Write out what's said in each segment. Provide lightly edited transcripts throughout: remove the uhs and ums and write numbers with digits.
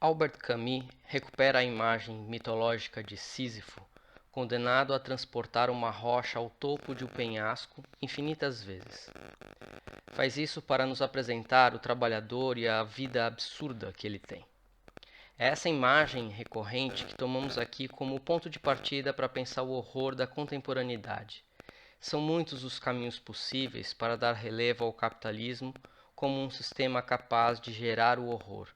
Albert Camus recupera a imagem mitológica de Sísifo, condenado a transportar uma rocha ao topo de um penhasco infinitas vezes. Faz isso para nos apresentar o trabalhador e a vida absurda que ele tem. É essa imagem recorrente que tomamos aqui como ponto de partida para pensar o horror da contemporaneidade. São muitos os caminhos possíveis para dar relevo ao capitalismo como um sistema capaz de gerar o horror.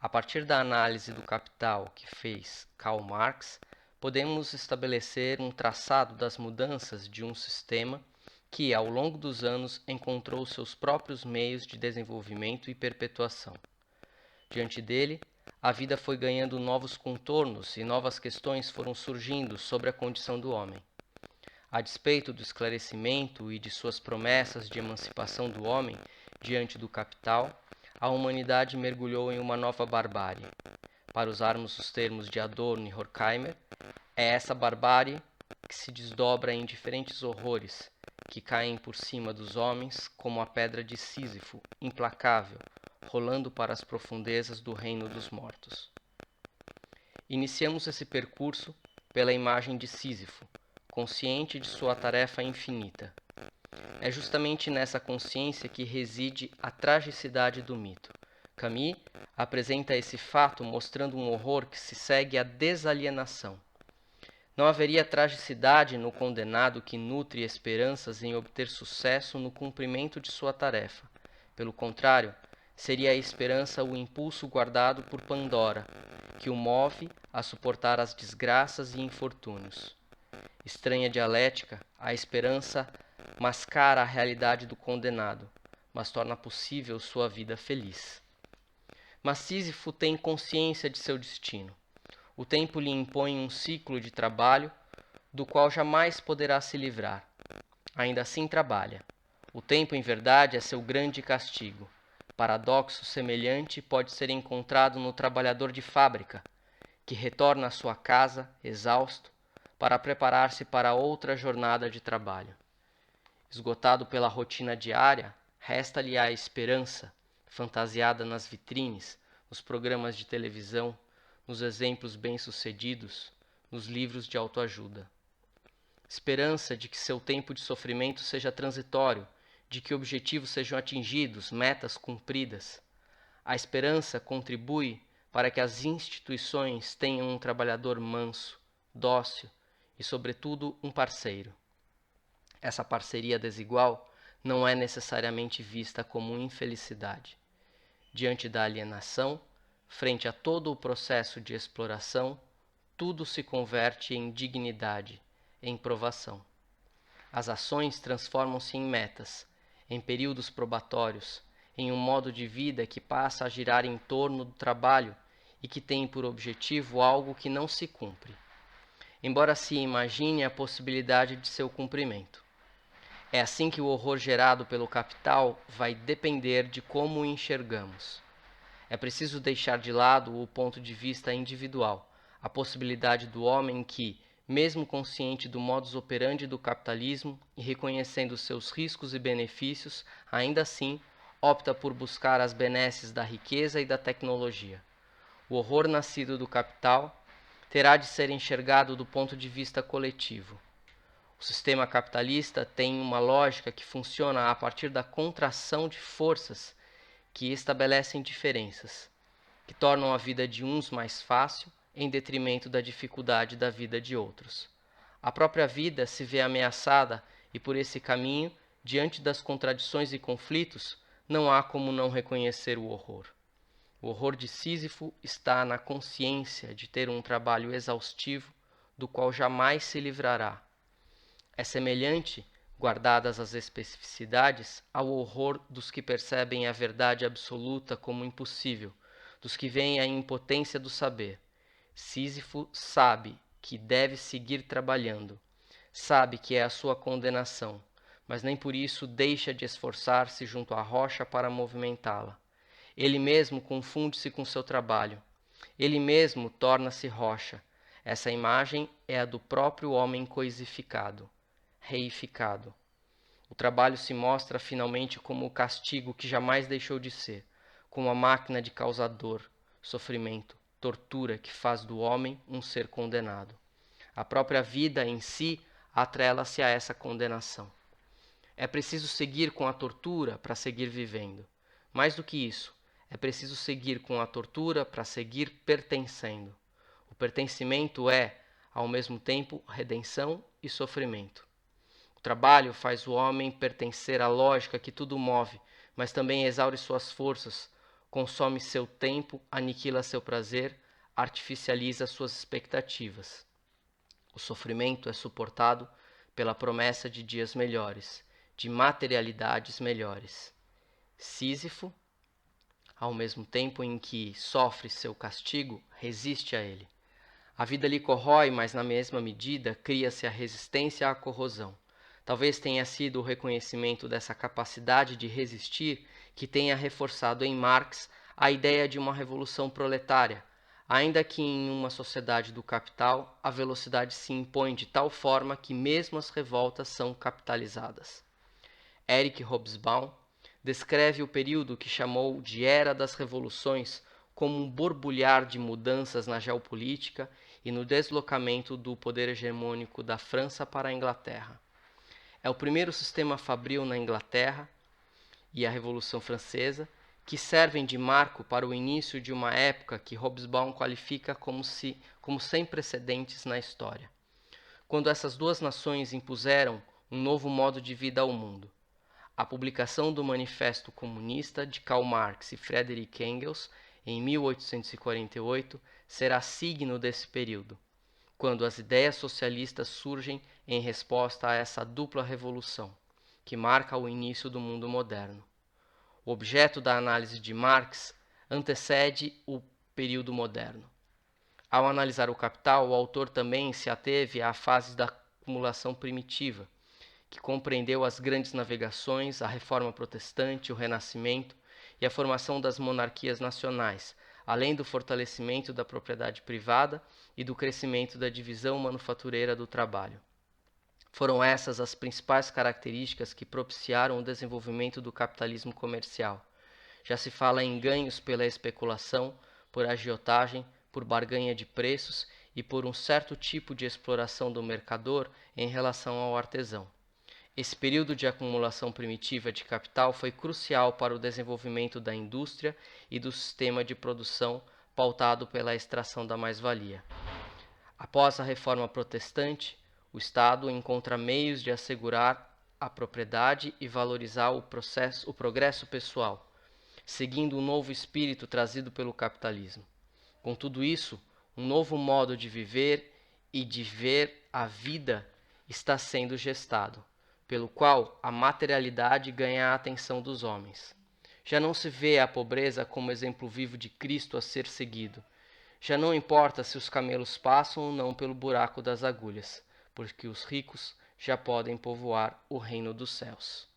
A partir da análise do Capital que fez Karl Marx, podemos estabelecer um traçado das mudanças de um sistema que, ao longo dos anos, encontrou seus próprios meios de desenvolvimento e perpetuação. Diante dele, a vida foi ganhando novos contornos e novas questões foram surgindo sobre a condição do homem. A despeito do esclarecimento e de suas promessas de emancipação do homem diante do capital, a humanidade mergulhou em uma nova barbárie. Para usarmos os termos de Adorno e Horkheimer, é essa barbárie que se desdobra em diferentes horrores, que caem por cima dos homens como a pedra de Sísifo, implacável, rolando para as profundezas do reino dos mortos. Iniciamos esse percurso pela imagem de Sísifo, consciente de sua tarefa infinita. É justamente nessa consciência que reside a tragicidade do mito. Camus apresenta esse fato mostrando um horror que se segue à desalienação. Não haveria tragicidade no condenado que nutre esperanças em obter sucesso no cumprimento de sua tarefa. Pelo contrário, seria a esperança o impulso guardado por Pandora, que o move a suportar as desgraças e infortúnios. Estranha dialética, a esperança mascara a realidade do condenado, mas torna possível sua vida feliz. Mas Sísifo tem consciência de seu destino. O tempo lhe impõe um ciclo de trabalho do qual jamais poderá se livrar. Ainda assim trabalha. O tempo, em verdade, é seu grande castigo. Paradoxo semelhante pode ser encontrado no trabalhador de fábrica, que retorna à sua casa, exausto, para preparar-se para outra jornada de trabalho. Esgotado pela rotina diária, resta-lhe a esperança, fantasiada nas vitrines, nos programas de televisão, nos exemplos bem-sucedidos, nos livros de autoajuda. Esperança de que seu tempo de sofrimento seja transitório, de que objetivos sejam atingidos, metas cumpridas. A esperança contribui para que as instituições tenham um trabalhador manso, dócil e, sobretudo, um parceiro. Essa parceria desigual não é necessariamente vista como infelicidade. Diante da alienação, frente a todo o processo de exploração, tudo se converte em dignidade, em provação. As ações transformam-se em metas, em períodos probatórios, em um modo de vida que passa a girar em torno do trabalho e que tem por objetivo algo que não se cumpre, embora se imagine a possibilidade de seu cumprimento. É assim que o horror gerado pelo capital vai depender de como o enxergamos. É preciso deixar de lado o ponto de vista individual, a possibilidade do homem que, mesmo consciente do modus operandi do capitalismo e reconhecendo seus riscos e benefícios, ainda assim opta por buscar as benesses da riqueza e da tecnologia. O horror nascido do capital terá de ser enxergado do ponto de vista coletivo. O sistema capitalista tem uma lógica que funciona a partir da contração de forças que estabelecem diferenças, que tornam a vida de uns mais fácil em detrimento da dificuldade da vida de outros. A própria vida se vê ameaçada e, por esse caminho, diante das contradições e conflitos, não há como não reconhecer o horror. O horror de Sísifo está na consciência de ter um trabalho exaustivo do qual jamais se livrará. É semelhante, guardadas as especificidades, ao horror dos que percebem a verdade absoluta como impossível, dos que veem a impotência do saber. Sísifo sabe que deve seguir trabalhando, sabe que é a sua condenação, mas nem por isso deixa de esforçar-se junto à rocha para movimentá-la. Ele mesmo confunde-se com seu trabalho. Ele mesmo torna-se rocha. Essa imagem é a do próprio homem coisificado, reificado. O trabalho se mostra finalmente como o castigo que jamais deixou de ser, como a máquina de causar dor, sofrimento, tortura que faz do homem um ser condenado. A própria vida em si atrela-se a essa condenação. É preciso seguir com a tortura para seguir vivendo. Mais do que isso, é preciso seguir com a tortura para seguir pertencendo. O pertencimento é, ao mesmo tempo, redenção e sofrimento. O trabalho faz o homem pertencer à lógica que tudo move, mas também exaure suas forças, consome seu tempo, aniquila seu prazer, artificializa suas expectativas. O sofrimento é suportado pela promessa de dias melhores, de materialidades melhores. Sísifo, ao mesmo tempo em que sofre seu castigo, resiste a ele. A vida lhe corrói, mas na mesma medida cria-se a resistência à corrosão. Talvez tenha sido o reconhecimento dessa capacidade de resistir que tenha reforçado em Marx a ideia de uma revolução proletária, ainda que em uma sociedade do capital a velocidade se impõe de tal forma que mesmo as revoltas são capitalizadas. Eric Hobsbawm descreve o período que chamou de Era das Revoluções como um borbulhar de mudanças na geopolítica e no deslocamento do poder hegemônico da França para a Inglaterra. É o primeiro sistema fabril na Inglaterra e a Revolução Francesa que servem de marco para o início de uma época que Hobsbawm qualifica como sem precedentes na história, quando essas duas nações impuseram um novo modo de vida ao mundo. A publicação do Manifesto Comunista de Karl Marx e Friedrich Engels, em 1848, será signo desse período, quando as ideias socialistas surgem em resposta a essa dupla revolução, que marca o início do mundo moderno. O objeto da análise de Marx antecede o período moderno. Ao analisar o Capital, o autor também se ateve à fase da acumulação primitiva, que compreendeu as grandes navegações, a Reforma Protestante, o Renascimento e a formação das monarquias nacionais, além do fortalecimento da propriedade privada e do crescimento da divisão manufatureira do trabalho. Foram essas as principais características que propiciaram o desenvolvimento do capitalismo comercial. Já se fala em ganhos pela especulação, por agiotagem, por barganha de preços e por um certo tipo de exploração do mercador em relação ao artesão. Esse período de acumulação primitiva de capital foi crucial para o desenvolvimento da indústria e do sistema de produção pautado pela extração da mais-valia. Após a Reforma Protestante, o Estado encontra meios de assegurar a propriedade e valorizar o progresso pessoal, seguindo um novo espírito trazido pelo capitalismo. Com tudo isso, um novo modo de viver e de ver a vida está sendo gestado, pelo qual a materialidade ganha a atenção dos homens. Já não se vê a pobreza como exemplo vivo de Cristo a ser seguido. Já não importa se os camelos passam ou não pelo buraco das agulhas, porque os ricos já podem povoar o reino dos céus.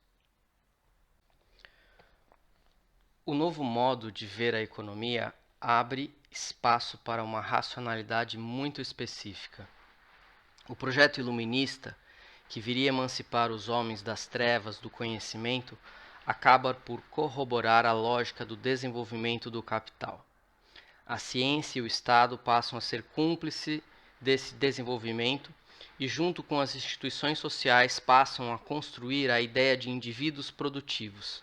O novo modo de ver a economia abre espaço para uma racionalidade muito específica. O projeto iluminista, que viria emancipar os homens das trevas do conhecimento, acaba por corroborar a lógica do desenvolvimento do capital. A ciência e o Estado passam a ser cúmplices desse desenvolvimento e, junto com as instituições sociais, passam a construir a ideia de indivíduos produtivos.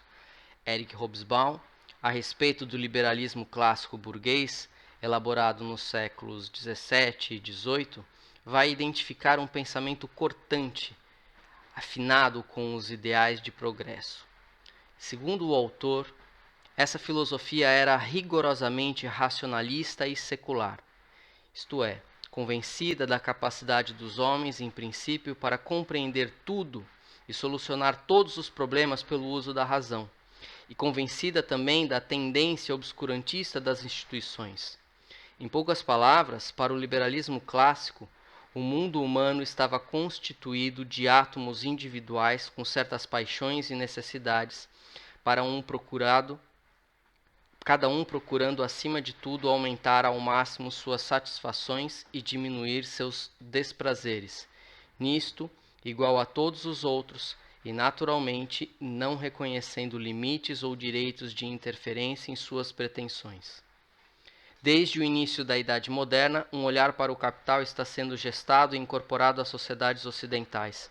Eric Hobsbawm, a respeito do liberalismo clássico burguês, elaborado nos séculos XVII e XVIII, vai identificar um pensamento cortante, afinado com os ideais de progresso. Segundo o autor, essa filosofia era rigorosamente racionalista e secular, isto é, convencida da capacidade dos homens, em princípio, para compreender tudo e solucionar todos os problemas pelo uso da razão, e convencida também da tendência obscurantista das instituições. Em poucas palavras, para o liberalismo clássico, o mundo humano estava constituído de átomos individuais com certas paixões e necessidades, cada um procurando acima de tudo aumentar ao máximo suas satisfações e diminuir seus desprazeres, nisto igual a todos os outros e naturalmente não reconhecendo limites ou direitos de interferência em suas pretensões. Desde o início da Idade Moderna, um olhar para o capital está sendo gestado e incorporado às sociedades ocidentais.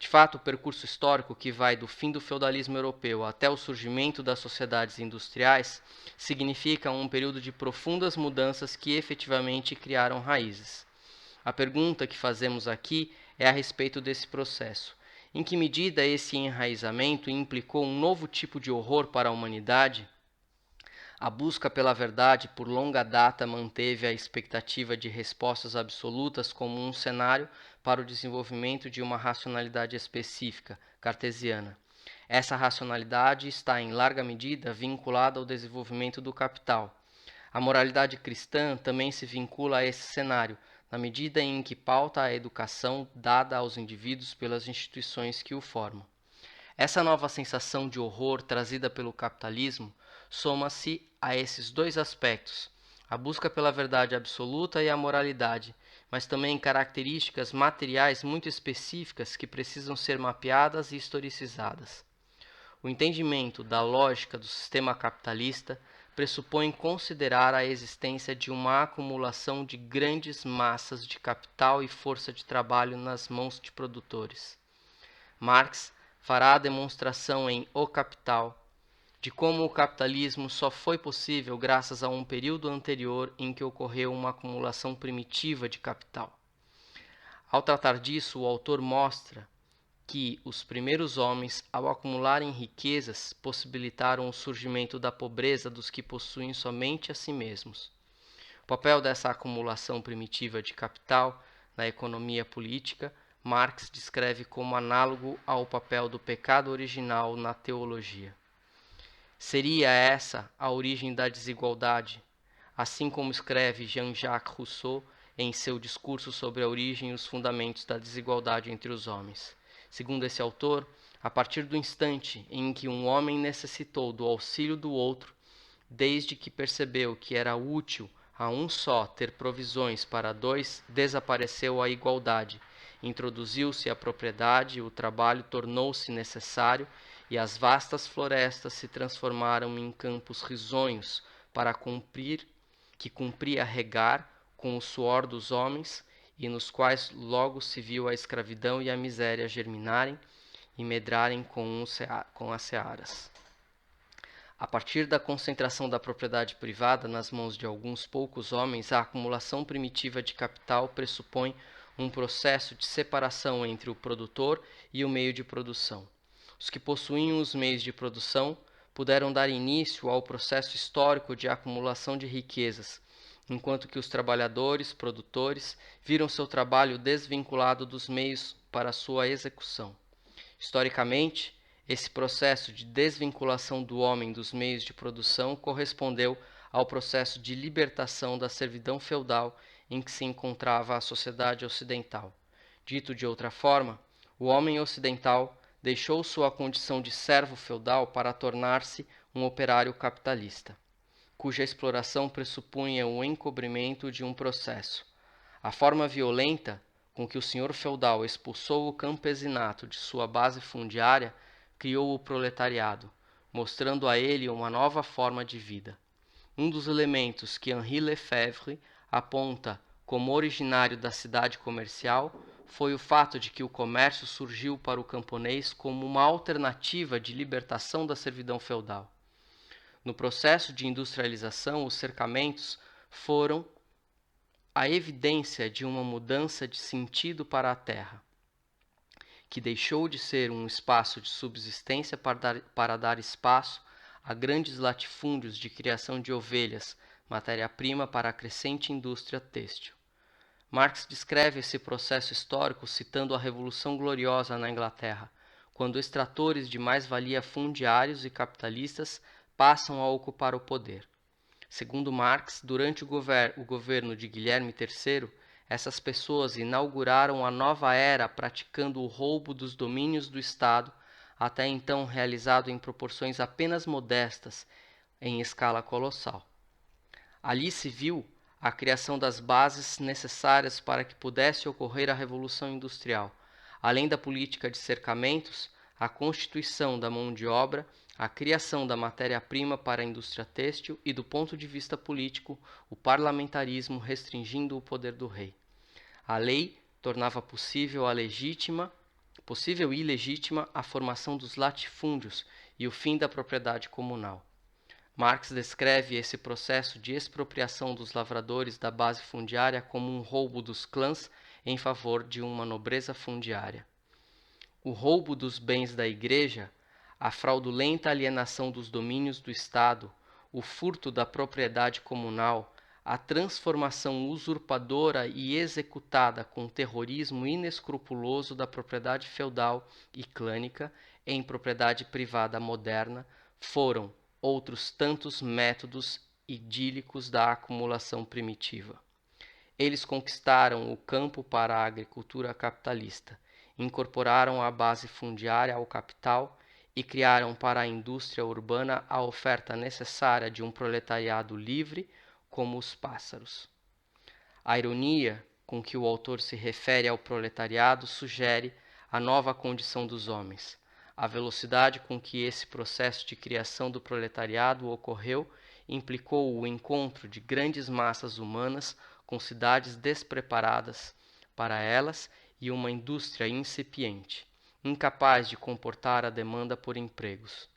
De fato, o percurso histórico que vai do fim do feudalismo europeu até o surgimento das sociedades industriais significa um período de profundas mudanças que efetivamente criaram raízes. A pergunta que fazemos aqui é a respeito desse processo. Em que medida esse enraizamento implicou um novo tipo de horror para a humanidade? A busca pela verdade por longa data manteve a expectativa de respostas absolutas como um cenário para o desenvolvimento de uma racionalidade específica, cartesiana. Essa racionalidade está em larga medida vinculada ao desenvolvimento do capital. A moralidade cristã também se vincula a esse cenário, na medida em que pauta a educação dada aos indivíduos pelas instituições que o formam. Essa nova sensação de horror trazida pelo capitalismo soma-se a esses dois aspectos, a busca pela verdade absoluta e a moralidade, mas também características materiais muito específicas que precisam ser mapeadas e historicizadas. O entendimento da lógica do sistema capitalista pressupõe considerar a existência de uma acumulação de grandes massas de capital e força de trabalho nas mãos de produtores. Marx fará a demonstração em O Capital de como o capitalismo só foi possível graças a um período anterior em que ocorreu uma acumulação primitiva de capital. Ao tratar disso, o autor mostra que os primeiros homens, ao acumularem riquezas, possibilitaram o surgimento da pobreza dos que possuem somente a si mesmos. O papel dessa acumulação primitiva de capital na economia política, Marx descreve como análogo ao papel do pecado original na teologia. Seria essa a origem da desigualdade, assim como escreve Jean-Jacques Rousseau em seu discurso sobre a origem e os fundamentos da desigualdade entre os homens. Segundo esse autor, a partir do instante em que um homem necessitou do auxílio do outro, desde que percebeu que era útil a um só ter provisões para dois, desapareceu a igualdade, introduziu-se a propriedade, o trabalho tornou-se necessário e as vastas florestas se transformaram em campos risonhos que cumpria regar com o suor dos homens e nos quais logo se viu a escravidão e a miséria germinarem e medrarem com as searas. A partir da concentração da propriedade privada nas mãos de alguns poucos homens, a acumulação primitiva de capital pressupõe um processo de separação entre o produtor e o meio de produção. Os que possuíam os meios de produção puderam dar início ao processo histórico de acumulação de riquezas, enquanto que os trabalhadores, produtores, viram seu trabalho desvinculado dos meios para sua execução. Historicamente, esse processo de desvinculação do homem dos meios de produção correspondeu ao processo de libertação da servidão feudal em que se encontrava a sociedade ocidental. Dito de outra forma, o homem ocidental deixou sua condição de servo feudal para tornar-se um operário capitalista, cuja exploração pressupunha o encobrimento de um processo. A forma violenta com que o senhor feudal expulsou o campesinato de sua base fundiária criou o proletariado, mostrando a ele uma nova forma de vida. Um dos elementos que Henri Lefebvre aponta como originário da cidade comercial foi o fato de que o comércio surgiu para o camponês como uma alternativa de libertação da servidão feudal. No processo de industrialização, os cercamentos foram a evidência de uma mudança de sentido para a terra, que deixou de ser um espaço de subsistência para dar espaço a grandes latifúndios de criação de ovelhas, matéria-prima para a crescente indústria têxtil. Marx descreve esse processo histórico citando a Revolução Gloriosa na Inglaterra, quando extratores de mais-valia fundiários e capitalistas passam a ocupar o poder. Segundo Marx, durante o governo de Guilherme III, essas pessoas inauguraram a nova era praticando o roubo dos domínios do Estado, até então realizado em proporções apenas modestas, em escala colossal. Ali se viu a criação das bases necessárias para que pudesse ocorrer a Revolução Industrial. Além da política de cercamentos, a constituição da mão de obra, a criação da matéria-prima para a indústria têxtil e, do ponto de vista político, o parlamentarismo restringindo o poder do rei. A lei tornava possível e legítima a formação dos latifúndios e o fim da propriedade comunal. Marx descreve esse processo de expropriação dos lavradores da base fundiária como um roubo dos clãs em favor de uma nobreza fundiária. O roubo dos bens da Igreja, a fraudulenta alienação dos domínios do Estado, o furto da propriedade comunal, a transformação usurpadora e executada com terrorismo inescrupuloso da propriedade feudal e clânica em propriedade privada moderna foram outros tantos métodos idílicos da acumulação primitiva. Eles conquistaram o campo para a agricultura capitalista, incorporaram a base fundiária ao capital e criaram para a indústria urbana a oferta necessária de um proletariado livre como os pássaros. A ironia com que o autor se refere ao proletariado sugere a nova condição dos homens. A velocidade com que esse processo de criação do proletariado ocorreu implicou o encontro de grandes massas humanas com cidades despreparadas para elas e uma indústria incipiente, incapaz de comportar a demanda por empregos.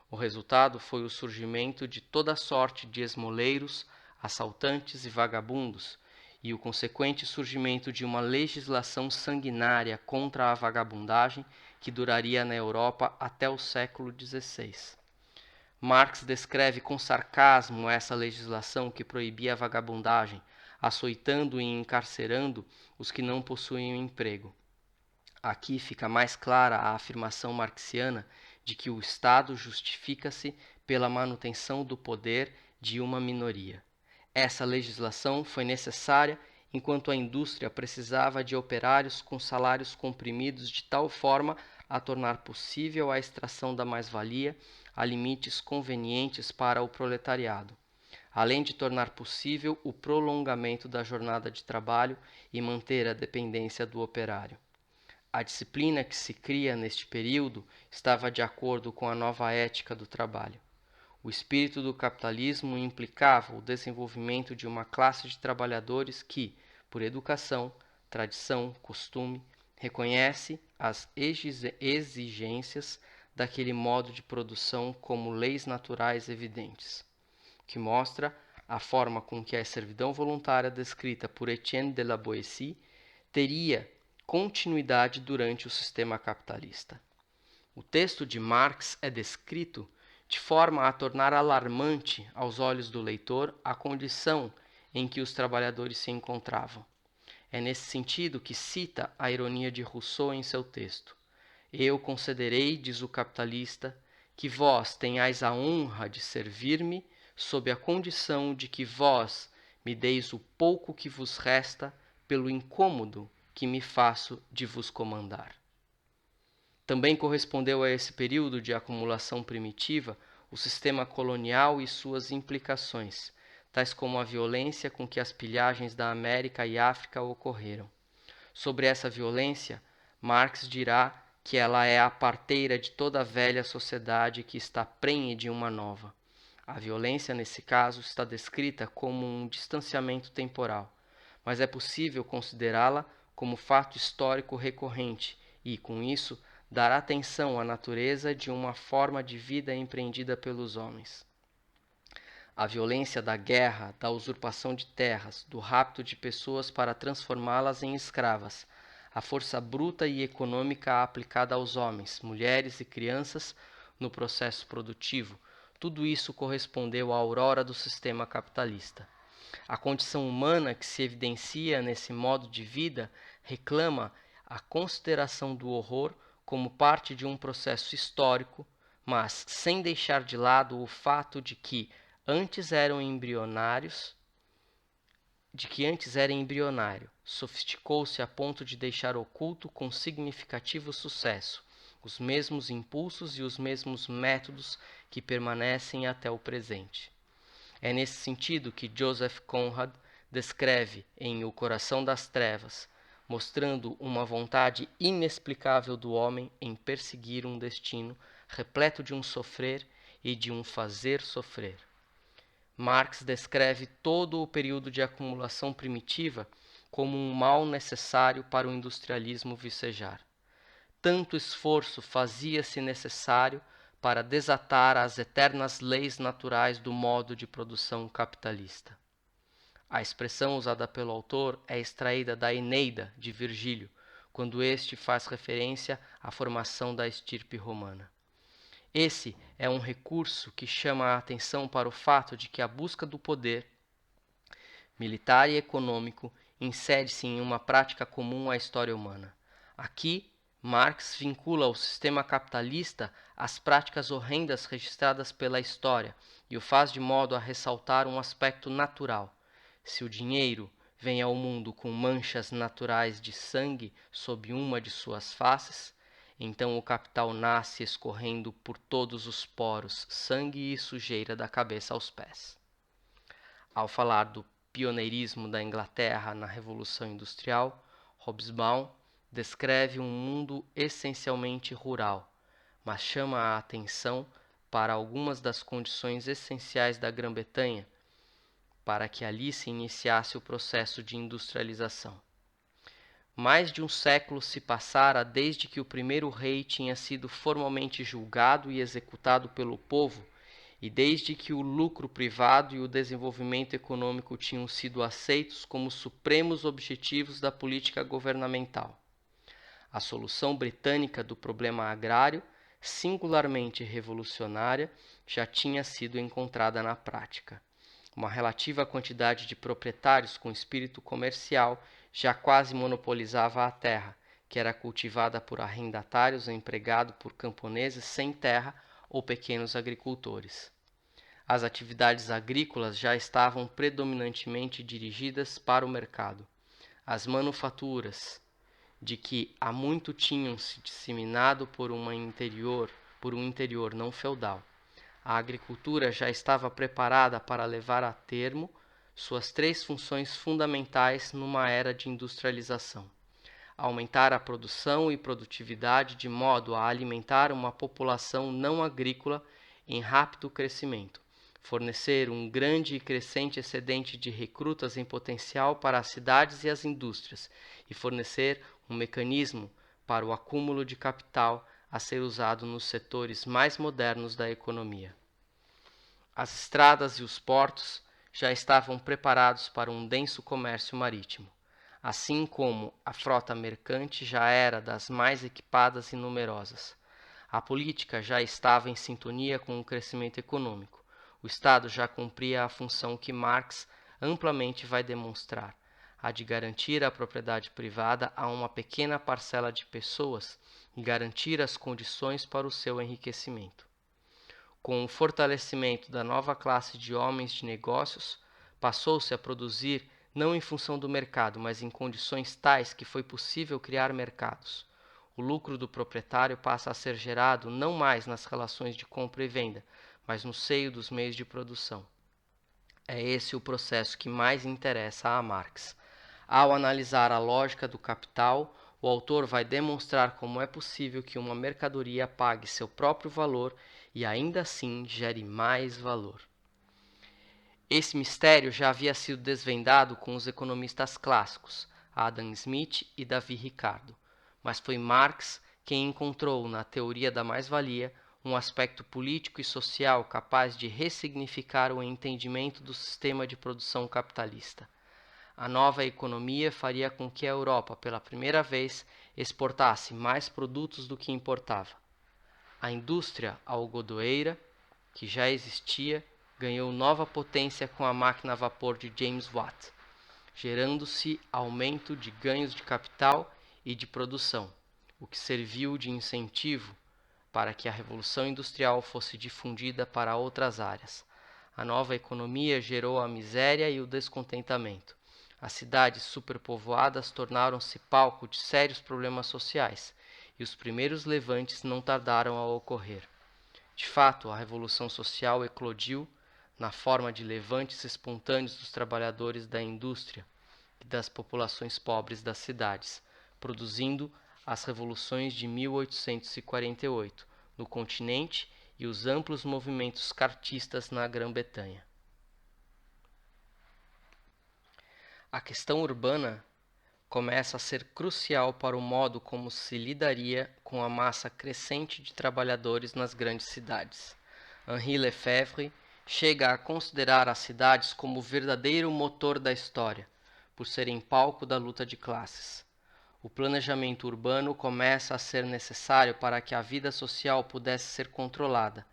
O resultado foi o surgimento de toda sorte de esmoleiros, assaltantes e vagabundos, e o consequente surgimento de uma legislação sanguinária contra a vagabundagem que duraria na Europa até o século XVI. Marx descreve com sarcasmo essa legislação que proibia a vagabundagem, açoitando e encarcerando os que não possuíam emprego. Aqui fica mais clara a afirmação marxiana de que o Estado justifica-se pela manutenção do poder de uma minoria. Essa legislação foi necessária enquanto a indústria precisava de operários com salários comprimidos de tal forma a tornar possível a extração da mais-valia a limites convenientes para o proletariado, além de tornar possível o prolongamento da jornada de trabalho e manter a dependência do operário. A disciplina que se cria neste período estava de acordo com a nova ética do trabalho. O espírito do capitalismo implicava o desenvolvimento de uma classe de trabalhadores que, por educação, tradição, costume, reconhece as exigências daquele modo de produção como leis naturais evidentes, que mostra a forma com que a servidão voluntária descrita por Etienne de la Boétie teria continuidade durante o sistema capitalista. O texto de Marx é descrito de forma a tornar alarmante aos olhos do leitor a condição em que os trabalhadores se encontravam. É nesse sentido que cita a ironia de Rousseau em seu texto. Eu concederei, diz o capitalista, que vós tenhais a honra de servir-me sob a condição de que vós me deis o pouco que vos resta pelo incômodo que me faço de vos comandar. Também correspondeu a esse período de acumulação primitiva o sistema colonial e suas implicações, tais como a violência com que as pilhagens da América e África ocorreram. Sobre essa violência, Marx dirá que ela é a parteira de toda a velha sociedade que está prenhe de uma nova. A violência, nesse caso, está descrita como um distanciamento temporal, mas é possível considerá-la como fato histórico recorrente e, com isso, dar atenção à natureza de uma forma de vida empreendida pelos homens. A violência da guerra, da usurpação de terras, do rapto de pessoas para transformá-las em escravas, a força bruta e econômica aplicada aos homens, mulheres e crianças no processo produtivo, tudo isso correspondeu à aurora do sistema capitalista. A condição humana que se evidencia nesse modo de vida reclama a consideração do horror como parte de um processo histórico, mas sem deixar de lado o fato de que antes era embrionário, sofisticou-se a ponto de deixar oculto com significativo sucesso os mesmos impulsos e os mesmos métodos que permanecem até o presente. É nesse sentido que Joseph Conrad descreve em O Coração das Trevas mostrando uma vontade inexplicável do homem em perseguir um destino repleto de um sofrer e de um fazer sofrer. Marx descreve todo o período de acumulação primitiva como um mal necessário para o industrialismo vicejar. Tanto esforço fazia-se necessário para desatar as eternas leis naturais do modo de produção capitalista. A expressão usada pelo autor é extraída da Eneida de Virgílio, quando este faz referência à formação da estirpe romana. Esse é um recurso que chama a atenção para o fato de que a busca do poder militar e econômico insere-se em uma prática comum à história humana. Aqui, Marx vincula o sistema capitalista às práticas horrendas registradas pela história e o faz de modo a ressaltar um aspecto natural. Se o dinheiro vem ao mundo com manchas naturais de sangue sob uma de suas faces, então o capital nasce escorrendo por todos os poros sangue e sujeira da cabeça aos pés. Ao falar do pioneirismo da Inglaterra na Revolução Industrial, Hobsbawm descreve um mundo essencialmente rural, mas chama a atenção para algumas das condições essenciais da Grã-Bretanha para que ali se iniciasse o processo de industrialização. Mais de um século se passara desde que o primeiro rei tinha sido formalmente julgado e executado pelo povo, e desde que o lucro privado e o desenvolvimento econômico tinham sido aceitos como supremos objetivos da política governamental. A solução britânica do problema agrário, singularmente revolucionária, já tinha sido encontrada na prática. Uma relativa quantidade de proprietários com espírito comercial já quase monopolizava a terra, que era cultivada por arrendatários ou empregado por camponeses sem terra ou pequenos agricultores. As atividades agrícolas já estavam predominantemente dirigidas para o mercado. As manufaturas, de que há muito tinham se disseminado por um interior não feudal. A agricultura já estava preparada para levar a termo suas três funções fundamentais numa era de industrialização: aumentar a produção e produtividade de modo a alimentar uma população não agrícola em rápido crescimento, fornecer um grande e crescente excedente de recrutas em potencial para as cidades e as indústrias, e fornecer um mecanismo para o acúmulo de capital a ser usado nos setores mais modernos da economia. As estradas e os portos já estavam preparados para um denso comércio marítimo, assim como a frota mercante já era das mais equipadas e numerosas. A política já estava em sintonia com o crescimento econômico. O Estado já cumpria a função que Marx amplamente vai demonstrar, a de garantir a propriedade privada a uma pequena parcela de pessoas e garantir as condições para o seu enriquecimento. Com o fortalecimento da nova classe de homens de negócios, passou-se a produzir não em função do mercado, mas em condições tais que foi possível criar mercados. O lucro do proprietário passa a ser gerado não mais nas relações de compra e venda, mas no seio dos meios de produção. É esse o processo que mais interessa a Marx. Ao analisar a lógica do capital, o autor vai demonstrar como é possível que uma mercadoria pague seu próprio valor e ainda assim gere mais valor. Esse mistério já havia sido desvendado com os economistas clássicos, Adam Smith e Davi Ricardo, mas foi Marx quem encontrou na teoria da mais-valia um aspecto político e social capaz de ressignificar o entendimento do sistema de produção capitalista. A nova economia faria com que a Europa, pela primeira vez, exportasse mais produtos do que importava. A indústria algodoeira, que já existia, ganhou nova potência com a máquina a vapor de James Watt, gerando-se aumento de ganhos de capital e de produção, o que serviu de incentivo para que a Revolução Industrial fosse difundida para outras áreas. A nova economia gerou a miséria e o descontentamento. As cidades superpovoadas tornaram-se palco de sérios problemas sociais, e os primeiros levantes não tardaram a ocorrer. De fato, a Revolução Social eclodiu na forma de levantes espontâneos dos trabalhadores da indústria, e das populações pobres das cidades, produzindo as revoluções de 1848 no continente e os amplos movimentos cartistas na Grã-Bretanha. A questão urbana começa a ser crucial para o modo como se lidaria com a massa crescente de trabalhadores nas grandes cidades. Henri Lefebvre chega a considerar as cidades como o verdadeiro motor da história, por serem palco da luta de classes. O planejamento urbano começa a ser necessário para que a vida social pudesse ser controlada.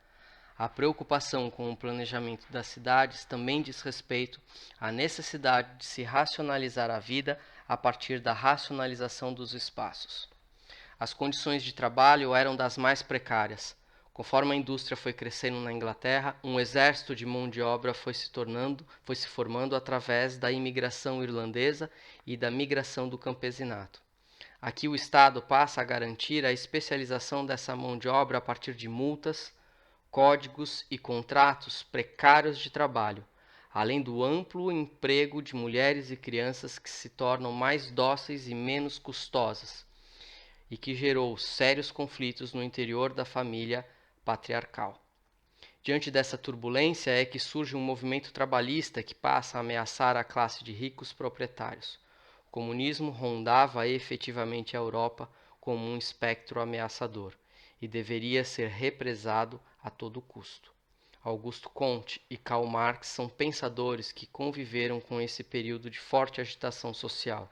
A preocupação com o planejamento das cidades também diz respeito à necessidade de se racionalizar a vida a partir da racionalização dos espaços. As condições de trabalho eram das mais precárias. Conforme a indústria foi crescendo na Inglaterra, um exército de mão de obra foi se formando através da imigração irlandesa e da migração do campesinato. Aqui o Estado passa a garantir a especialização dessa mão de obra a partir de multas, códigos e contratos precários de trabalho, além do amplo emprego de mulheres e crianças que se tornam mais dóceis e menos custosas, e que gerou sérios conflitos no interior da família patriarcal. Diante dessa turbulência é que surge um movimento trabalhista que passa a ameaçar a classe de ricos proprietários. O comunismo rondava efetivamente a Europa como um espectro ameaçador e deveria ser represado a todo custo. Auguste Comte e Karl Marx são pensadores que conviveram com esse período de forte agitação social.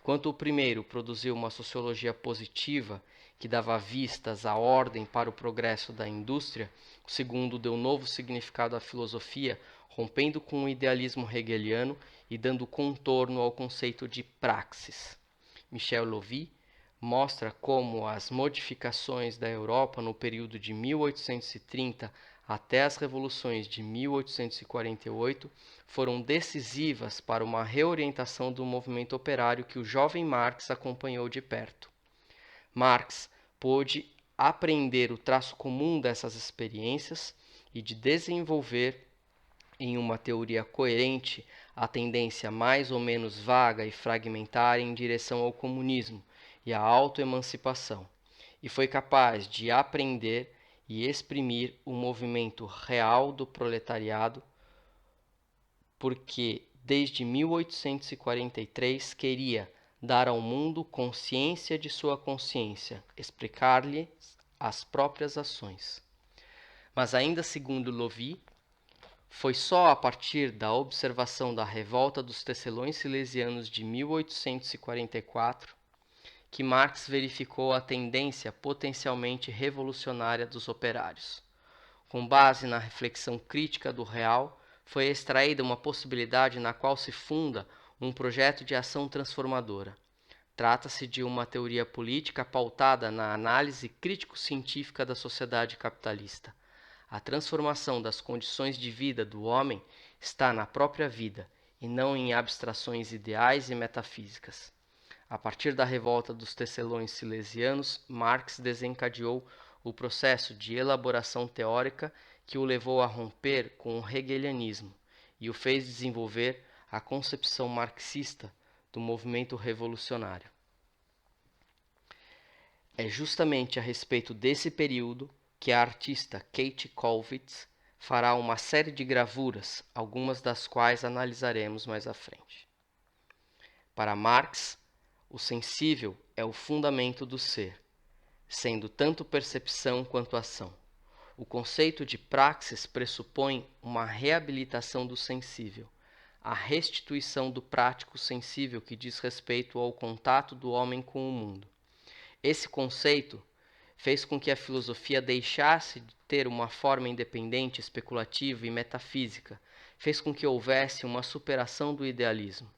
Enquanto o primeiro produziu uma sociologia positiva que dava vistas à ordem para o progresso da indústria, o segundo deu novo significado à filosofia, rompendo com o idealismo hegeliano e dando contorno ao conceito de praxis. Michel Louvi mostra como as modificações da Europa no período de 1830 até as revoluções de 1848 foram decisivas para uma reorientação do movimento operário que o jovem Marx acompanhou de perto. Marx pôde aprender o traço comum dessas experiências e de desenvolver em uma teoria coerente a tendência mais ou menos vaga e fragmentária em direção ao comunismo e à autoemancipação, e foi capaz de aprender e exprimir o movimento real do proletariado, porque desde 1843 queria dar ao mundo consciência de sua consciência, explicar-lhe as próprias ações. Mas ainda segundo Louvi, foi só a partir da observação da revolta dos tecelões silesianos de 1844 que Marx verificou a tendência potencialmente revolucionária dos operários. Com base na reflexão crítica do real, foi extraída uma possibilidade na qual se funda um projeto de ação transformadora. Trata-se de uma teoria política pautada na análise crítico-científica da sociedade capitalista. A transformação das condições de vida do homem está na própria vida, e não em abstrações ideais e metafísicas. A partir da revolta dos tecelões silesianos, Marx desencadeou o processo de elaboração teórica que o levou a romper com o hegelianismo e o fez desenvolver a concepção marxista do movimento revolucionário. É justamente a respeito desse período que a artista Kate Kollwitz fará uma série de gravuras, algumas das quais analisaremos mais à frente. Para Marx, o sensível é o fundamento do ser, sendo tanto percepção quanto ação. O conceito de praxis pressupõe uma reabilitação do sensível, a restituição do prático sensível que diz respeito ao contato do homem com o mundo. Esse conceito fez com que a filosofia deixasse de ter uma forma independente, especulativa e metafísica, fez com que houvesse uma superação do idealismo.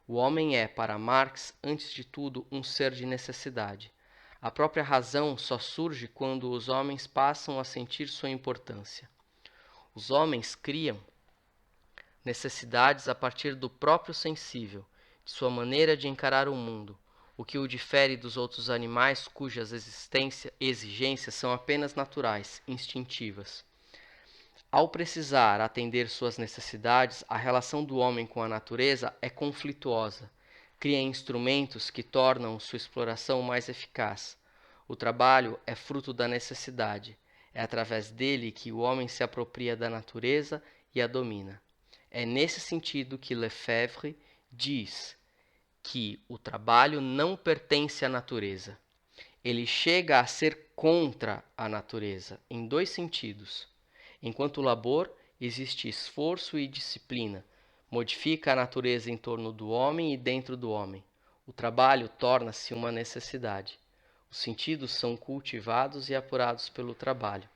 O homem é, para Marx, antes de tudo, um ser de necessidade. A própria razão só surge quando os homens passam a sentir sua importância. Os homens criam necessidades a partir do próprio sensível, de sua maneira de encarar o mundo, o que o difere dos outros animais cujas exigências são apenas naturais, instintivas. Ao precisar atender suas necessidades, a relação do homem com a natureza é conflituosa, cria instrumentos que tornam sua exploração mais eficaz. O trabalho é fruto da necessidade. É através dele que o homem se apropria da natureza e a domina. É nesse sentido que Lefebvre diz que o trabalho não pertence à natureza. Ele chega a ser contra a natureza, em dois sentidos. Enquanto o labor, existe esforço e disciplina, modifica a natureza em torno do homem e dentro do homem. O trabalho torna-se uma necessidade. Os sentidos são cultivados e apurados pelo trabalho.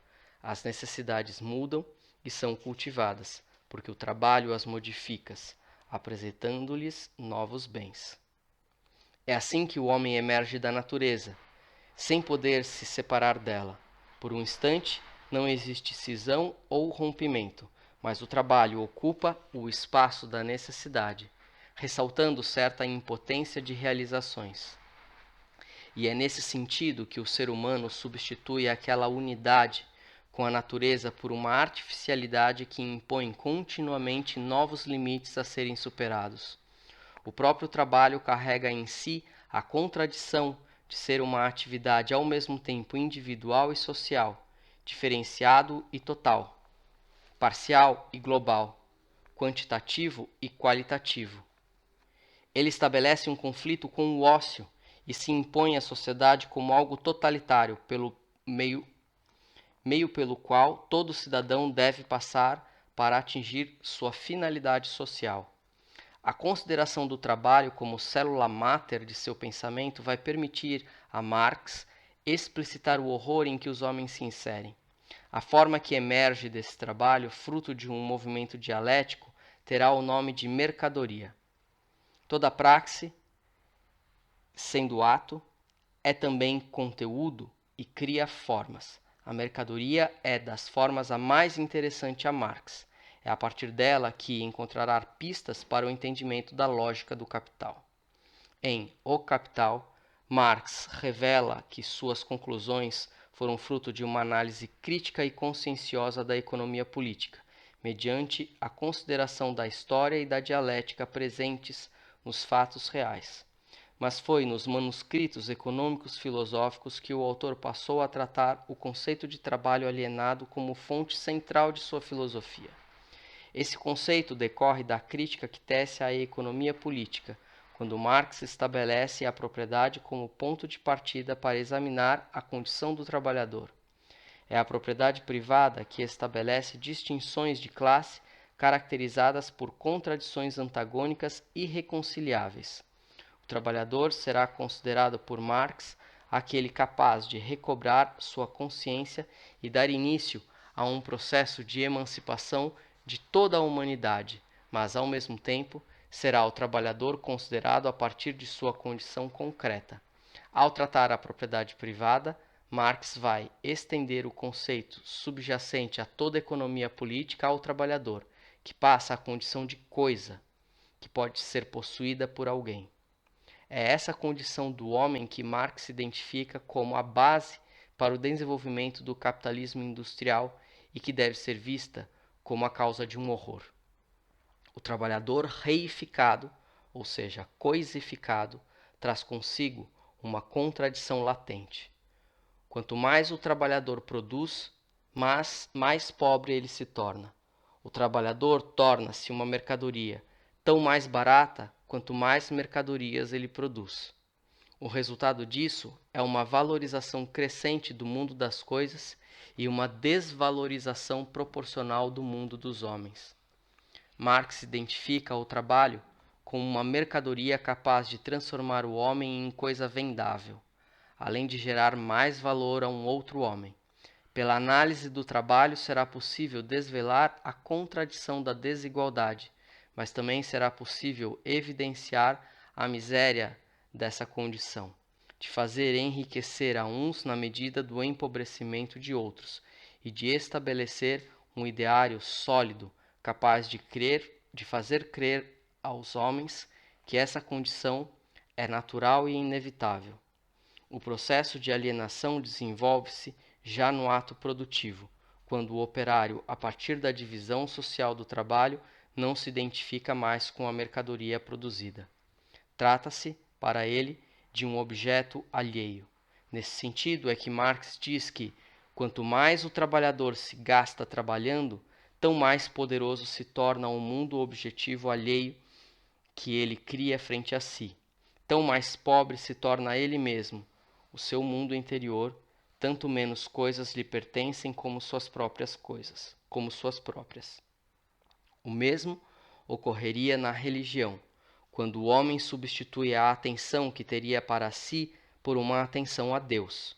As necessidades mudam e são cultivadas, porque o trabalho as modifica, apresentando-lhes novos bens. É assim que o homem emerge da natureza, sem poder se separar dela. Por um instante, não existe cisão ou rompimento, mas o trabalho ocupa o espaço da necessidade, ressaltando certa impotência de realizações. E é nesse sentido que o ser humano substitui aquela unidade com a natureza por uma artificialidade que impõe continuamente novos limites a serem superados. O próprio trabalho carrega em si a contradição de ser uma atividade ao mesmo tempo individual e social, diferenciado e total, parcial e global, quantitativo e qualitativo. Ele estabelece um conflito com o ócio e se impõe à sociedade como algo totalitário, pelo meio pelo qual todo cidadão deve passar para atingir sua finalidade social. A consideração do trabalho como célula máter de seu pensamento vai permitir a Marx explicitar o horror em que os homens se inserem. A forma que emerge desse trabalho, fruto de um movimento dialético, terá o nome de mercadoria. Toda praxe, sendo ato, é também conteúdo e cria formas. A mercadoria é das formas a mais interessante a Marx. É a partir dela que encontrará pistas para o entendimento da lógica do capital. Em O Capital, Marx revela que suas conclusões foram fruto de uma análise crítica e conscienciosa da economia política, mediante a consideração da história e da dialética presentes nos fatos reais. Mas foi nos manuscritos econômicos filosóficos que o autor passou a tratar o conceito de trabalho alienado como fonte central de sua filosofia. Esse conceito decorre da crítica que tece à economia política, quando Marx estabelece a propriedade como ponto de partida para examinar a condição do trabalhador. É a propriedade privada que estabelece distinções de classe caracterizadas por contradições antagônicas irreconciliáveis. O trabalhador será considerado por Marx aquele capaz de recobrar sua consciência e dar início a um processo de emancipação de toda a humanidade, mas ao mesmo tempo será o trabalhador considerado a partir de sua condição concreta. Ao tratar a propriedade privada, Marx vai estender o conceito subjacente a toda a economia política ao trabalhador, que passa à condição de coisa, que pode ser possuída por alguém. É essa condição do homem que Marx identifica como a base para o desenvolvimento do capitalismo industrial e que deve ser vista como a causa de um horror. O trabalhador reificado, ou seja, coisificado, traz consigo uma contradição latente. Quanto mais o trabalhador produz, mais pobre ele se torna. O trabalhador torna-se uma mercadoria, tão mais barata quanto mais mercadorias ele produz. O resultado disso é uma valorização crescente do mundo das coisas e uma desvalorização proporcional do mundo dos homens. Marx identifica o trabalho como uma mercadoria capaz de transformar o homem em coisa vendável, além de gerar mais valor a um outro homem. Pela análise do trabalho será possível desvelar a contradição da desigualdade, mas também será possível evidenciar a miséria dessa condição, de fazer enriquecer a uns na medida do empobrecimento de outros, e de estabelecer um ideário sólido, capaz de fazer crer aos homens que essa condição é natural e inevitável. O processo de alienação desenvolve-se já no ato produtivo, quando o operário, a partir da divisão social do trabalho, não se identifica mais com a mercadoria produzida. Trata-se, para ele, de um objeto alheio. Nesse sentido é que Marx diz que, quanto mais o trabalhador se gasta trabalhando, tão mais poderoso se torna o mundo objetivo alheio que ele cria frente a si. Tão mais pobre se torna ele mesmo, o seu mundo interior, tanto menos coisas lhe pertencem como suas próprias coisas, como suas próprias. O mesmo ocorreria na religião, quando o homem substitui a atenção que teria para si por uma atenção a Deus.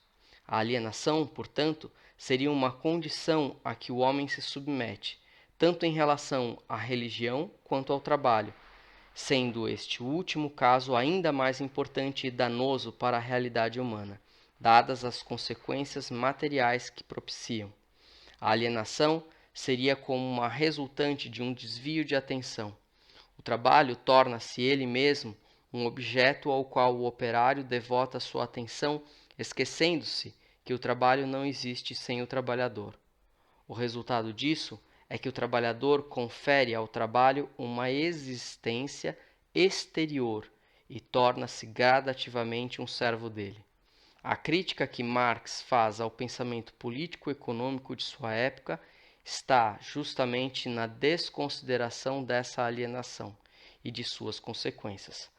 A alienação, portanto, seria uma condição a que o homem se submete, tanto em relação à religião quanto ao trabalho, sendo este último caso ainda mais importante e danoso para a realidade humana, dadas as consequências materiais que propiciam. A alienação seria como uma resultante de um desvio de atenção. O trabalho torna-se ele mesmo um objeto ao qual o operário devota sua atenção, esquecendo-se que o trabalho não existe sem o trabalhador. O resultado disso é que o trabalhador confere ao trabalho uma existência exterior e torna-se gradativamente um servo dele. A crítica que Marx faz ao pensamento político-econômico de sua época está justamente na desconsideração dessa alienação e de suas consequências.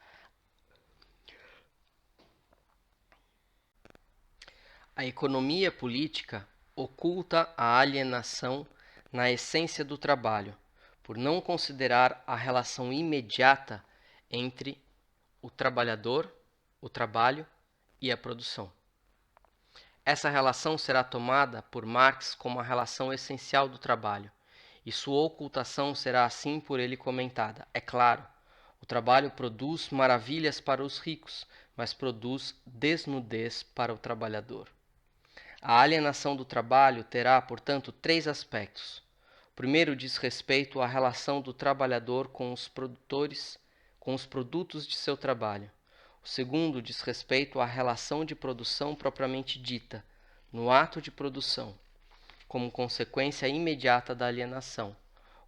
A economia política oculta a alienação na essência do trabalho, por não considerar a relação imediata entre o trabalhador, o trabalho e a produção. Essa relação será tomada por Marx como a relação essencial do trabalho, e sua ocultação será assim por ele comentada. É claro, o trabalho produz maravilhas para os ricos, mas produz desnudez para o trabalhador. A alienação do trabalho terá, portanto, três aspectos. O primeiro diz respeito à relação do trabalhador com os produtos de seu trabalho. O segundo diz respeito à relação de produção propriamente dita, no ato de produção, como consequência imediata da alienação.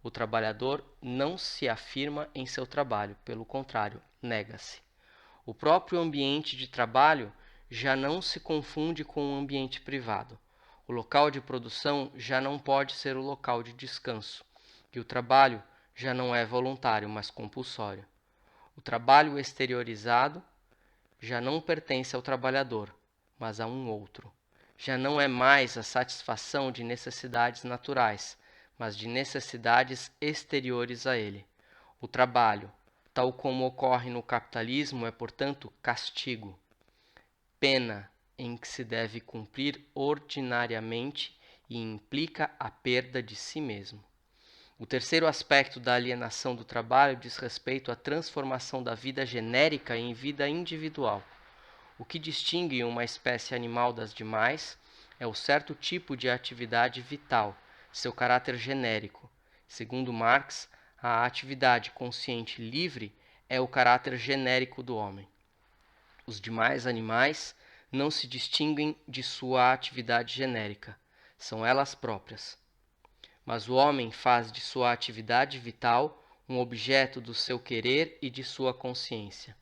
O trabalhador não se afirma em seu trabalho, pelo contrário, nega-se. O próprio ambiente de trabalho já não se confunde com o ambiente privado. O local de produção já não pode ser o local de descanso, e o trabalho já não é voluntário, mas compulsório. O trabalho exteriorizado já não pertence ao trabalhador, mas a um outro. Já não é mais a satisfação de necessidades naturais, mas de necessidades exteriores a ele. O trabalho, tal como ocorre no capitalismo, é, portanto, castigo, pena em que se deve cumprir ordinariamente e implica a perda de si mesmo. O terceiro aspecto da alienação do trabalho diz respeito à transformação da vida genérica em vida individual. O que distingue uma espécie animal das demais é o certo tipo de atividade vital, seu caráter genérico. Segundo Marx, a atividade consciente livre é o caráter genérico do homem. Os demais animais não se distinguem de sua atividade genérica, são elas próprias. Mas o homem faz de sua atividade vital um objeto do seu querer e de sua consciência.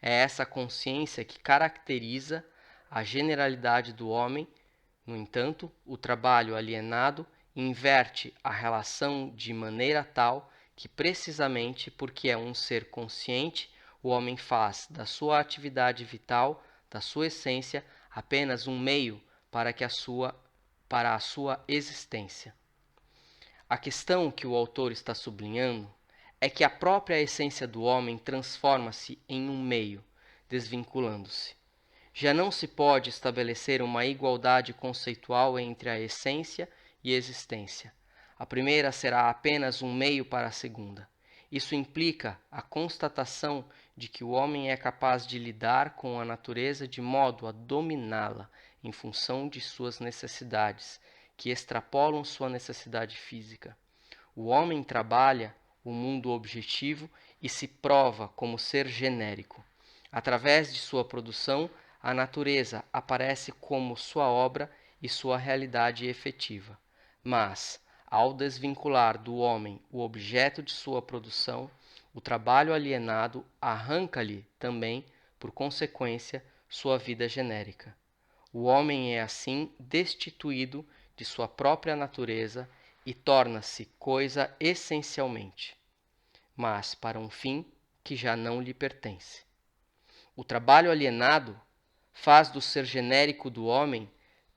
É essa consciência que caracteriza a generalidade do homem. No entanto, o trabalho alienado inverte a relação de maneira tal que, precisamente porque é um ser consciente, o homem faz da sua atividade vital, da sua essência, apenas um meio para a sua existência. A questão que o autor está sublinhando é que a própria essência do homem transforma-se em um meio, desvinculando-se. Já não se pode estabelecer uma igualdade conceitual entre a essência e a existência. A primeira será apenas um meio para a segunda. Isso implica a constatação de que o homem é capaz de lidar com a natureza de modo a dominá-la em função de suas necessidades, que extrapolam sua necessidade física. O homem trabalha o mundo objetivo e se prova como ser genérico. Através de sua produção, a natureza aparece como sua obra e sua realidade efetiva. Mas, ao desvincular do homem o objeto de sua produção, O trabalho alienado arranca-lhe também, por consequência, sua vida genérica. O homem é assim destituído de sua própria natureza e torna-se coisa essencialmente, mas para um fim que já não lhe pertence. O trabalho alienado faz do ser genérico do homem,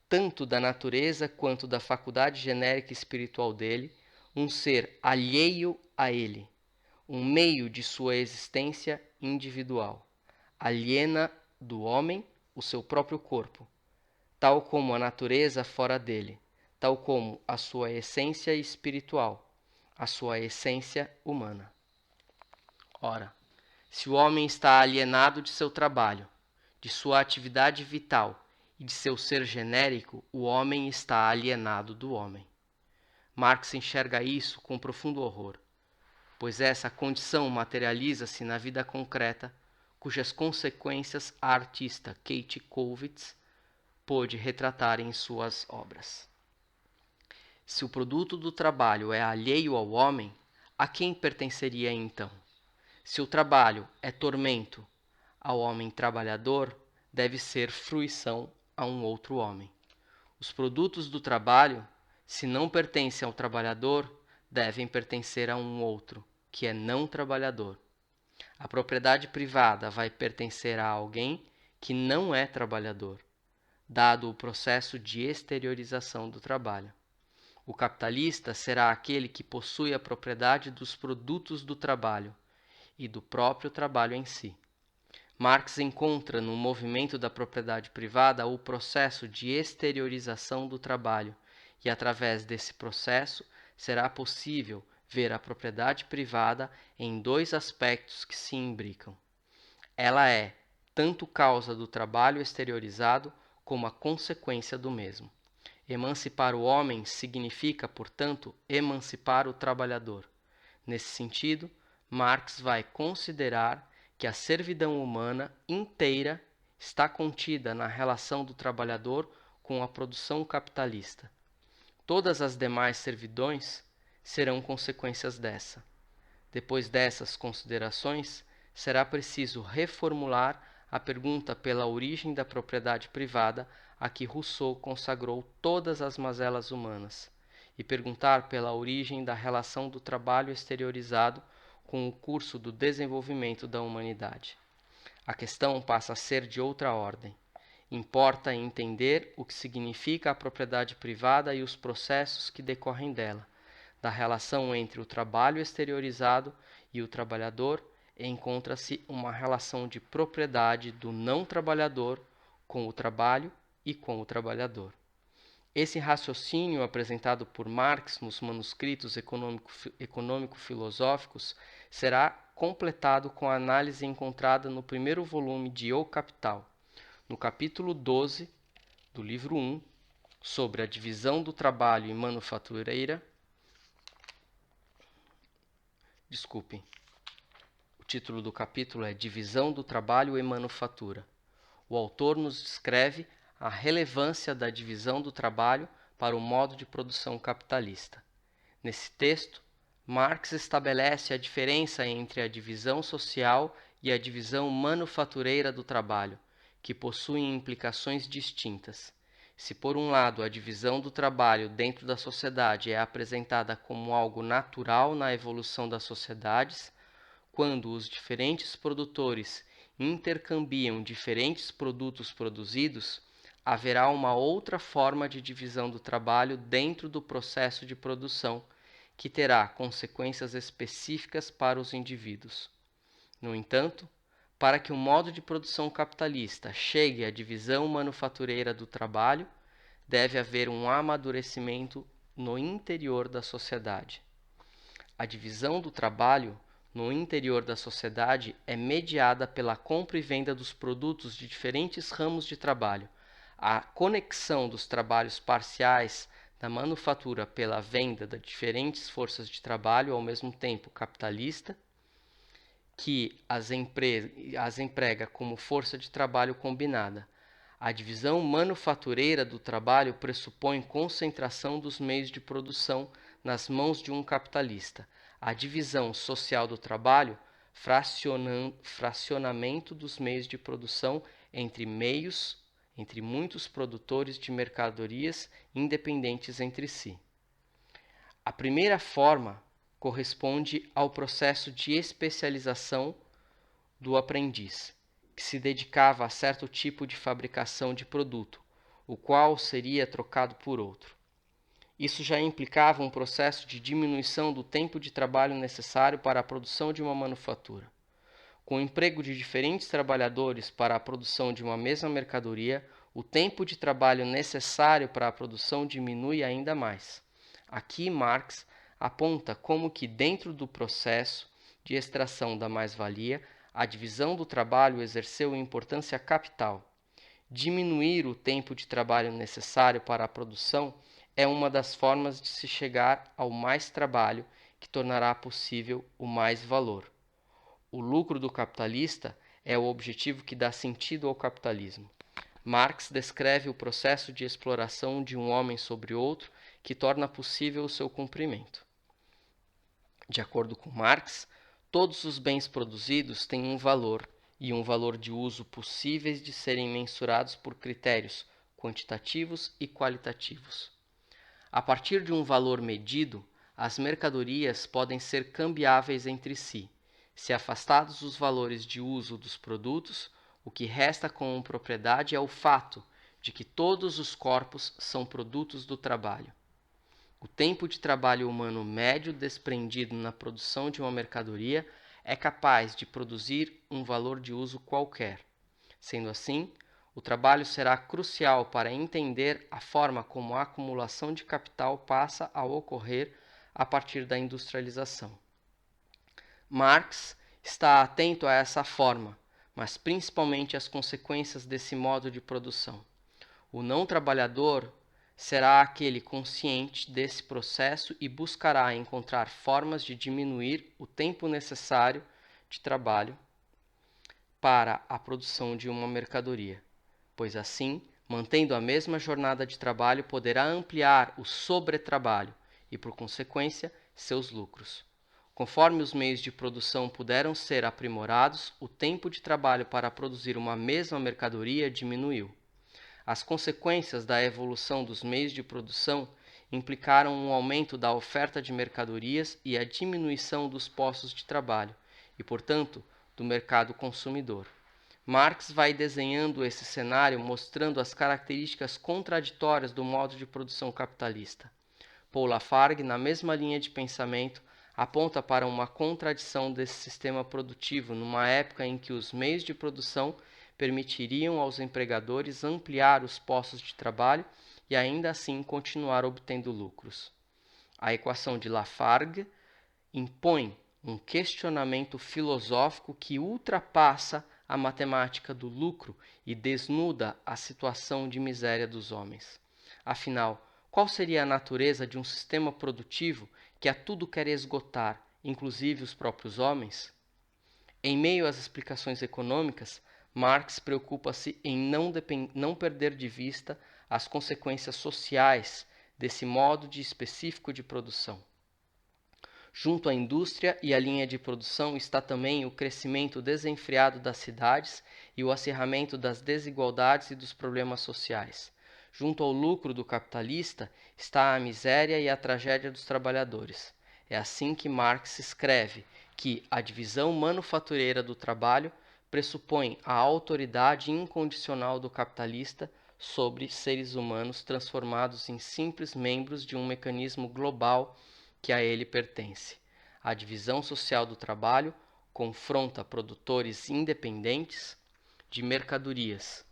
tanto da natureza quanto da faculdade genérica espiritual dele, um ser alheio a ele, um meio de sua existência individual. Aliena do homem o seu próprio corpo, tal como a natureza fora dele, tal como a sua essência espiritual, a sua essência humana. Ora, se o homem está alienado de seu trabalho, de sua atividade vital e de seu ser genérico, o homem está alienado do homem. Marx enxerga isso com profundo horror, pois essa condição materializa-se na vida concreta, cujas consequências a artista Kate Kollwitz pôde retratar em suas obras. Se o produto do trabalho é alheio ao homem, a quem pertenceria então? Se o trabalho é tormento ao homem trabalhador, deve ser fruição a um outro homem. Os produtos do trabalho, se não pertencem ao trabalhador, devem pertencer a um outro, que é não trabalhador. A propriedade privada vai pertencer a alguém que não é trabalhador, dado o processo de exteriorização do trabalho. O capitalista será aquele que possui a propriedade dos produtos do trabalho e do próprio trabalho em si. Marx encontra no movimento da propriedade privada o processo de exteriorização do trabalho, e através desse processo será possível ver a propriedade privada em dois aspectos que se imbricam. Ela é tanto causa do trabalho exteriorizado como a consequência do mesmo. Emancipar o homem significa, portanto, emancipar o trabalhador. Nesse sentido, Marx vai considerar que a servidão humana inteira está contida na relação do trabalhador com a produção capitalista. Todas as demais servidões serão consequências dessa. Depois dessas considerações, será preciso reformular a pergunta pela origem da propriedade privada a que Rousseau consagrou todas as mazelas humanas, e perguntar pela origem da relação do trabalho exteriorizado com o curso do desenvolvimento da humanidade. A questão passa a ser de outra ordem. Importa entender o que significa a propriedade privada e os processos que decorrem dela. Da relação entre o trabalho exteriorizado e o trabalhador, encontra-se uma relação de propriedade do não trabalhador com o trabalho e com o trabalhador. Esse raciocínio apresentado por Marx nos manuscritos econômico-filosóficos será completado com a análise encontrada no primeiro volume de O Capital, no capítulo 12 do livro 1, sobre a divisão do trabalho e manufatureira. Desculpem, o título do capítulo é Divisão do Trabalho e Manufatura. O autor nos descreve a relevância da divisão do trabalho para o modo de produção capitalista. Nesse texto, Marx estabelece a diferença entre a divisão social e a divisão manufatureira do trabalho, que possuem implicações distintas. Se, por um lado, a divisão do trabalho dentro da sociedade é apresentada como algo natural na evolução das sociedades, quando os diferentes produtores intercambiam diferentes produtos produzidos, haverá uma outra forma de divisão do trabalho dentro do processo de produção, que terá consequências específicas para os indivíduos. No entanto, para que o modo de produção capitalista chegue à divisão manufatureira do trabalho, deve haver um amadurecimento no interior da sociedade. A divisão do trabalho no interior da sociedade é mediada pela compra e venda dos produtos de diferentes ramos de trabalho. A conexão dos trabalhos parciais da manufatura pela venda de diferentes forças de trabalho ao mesmo tempo capitalista, que as emprega como força de trabalho combinada. A divisão manufatureira do trabalho pressupõe concentração dos meios de produção nas mãos de um capitalista. A divisão social do trabalho fracionamento dos meios de produção entre muitos produtores de mercadorias independentes entre si. A primeira forma corresponde ao processo de especialização do aprendiz, que se dedicava a certo tipo de fabricação de produto, o qual seria trocado por outro. Isso já implicava um processo de diminuição do tempo de trabalho necessário para a produção de uma manufatura. Com o emprego de diferentes trabalhadores para a produção de uma mesma mercadoria, o tempo de trabalho necessário para a produção diminui ainda mais. Aqui Marx aponta como que dentro do processo de extração da mais-valia, a divisão do trabalho exerceu importância capital. Diminuir o tempo de trabalho necessário para a produção é uma das formas de se chegar ao mais trabalho, que tornará possível o mais valor. O lucro do capitalista é o objetivo que dá sentido ao capitalismo. Marx descreve o processo de exploração de um homem sobre outro que torna possível o seu cumprimento. De acordo com Marx, todos os bens produzidos têm um valor e um valor de uso possíveis de serem mensurados por critérios quantitativos e qualitativos. A partir de um valor medido, as mercadorias podem ser cambiáveis entre si. Se afastados os valores de uso dos produtos, o que resta como propriedade é o fato de que todos os corpos são produtos do trabalho. O tempo de trabalho humano médio desprendido na produção de uma mercadoria é capaz de produzir um valor de uso qualquer. Sendo assim, o trabalho será crucial para entender a forma como a acumulação de capital passa a ocorrer a partir da industrialização. Marx está atento a essa forma, mas principalmente às consequências desse modo de produção. O não trabalhador será aquele consciente desse processo e buscará encontrar formas de diminuir o tempo necessário de trabalho para a produção de uma mercadoria, pois assim, mantendo a mesma jornada de trabalho, poderá ampliar o sobretrabalho e, por consequência, seus lucros. Conforme os meios de produção puderam ser aprimorados, o tempo de trabalho para produzir uma mesma mercadoria diminuiu. As consequências da evolução dos meios de produção implicaram um aumento da oferta de mercadorias e a diminuição dos postos de trabalho e, portanto, do mercado consumidor. Marx vai desenhando esse cenário mostrando as características contraditórias do modo de produção capitalista. Paul Lafargue, na mesma linha de pensamento, aponta para uma contradição desse sistema produtivo numa época em que os meios de produção permitiriam aos empregadores ampliar os postos de trabalho e ainda assim continuar obtendo lucros. A equação de Lafargue impõe um questionamento filosófico que ultrapassa a matemática do lucro e desnuda a situação de miséria dos homens. Afinal, qual seria a natureza de um sistema produtivo que a tudo quer esgotar, inclusive os próprios homens? Em meio às explicações econômicas, Marx preocupa-se em não perder de vista as consequências sociais desse modo específico de produção. Junto à indústria e à linha de produção está também o crescimento desenfreado das cidades e o acirramento das desigualdades e dos problemas sociais. Junto ao lucro do capitalista está a miséria e a tragédia dos trabalhadores. É assim que Marx escreve que a divisão manufatureira do trabalho pressupõe a autoridade incondicional do capitalista sobre seres humanos transformados em simples membros de um mecanismo global que a ele pertence. A divisão social do trabalho confronta produtores independentes de mercadorias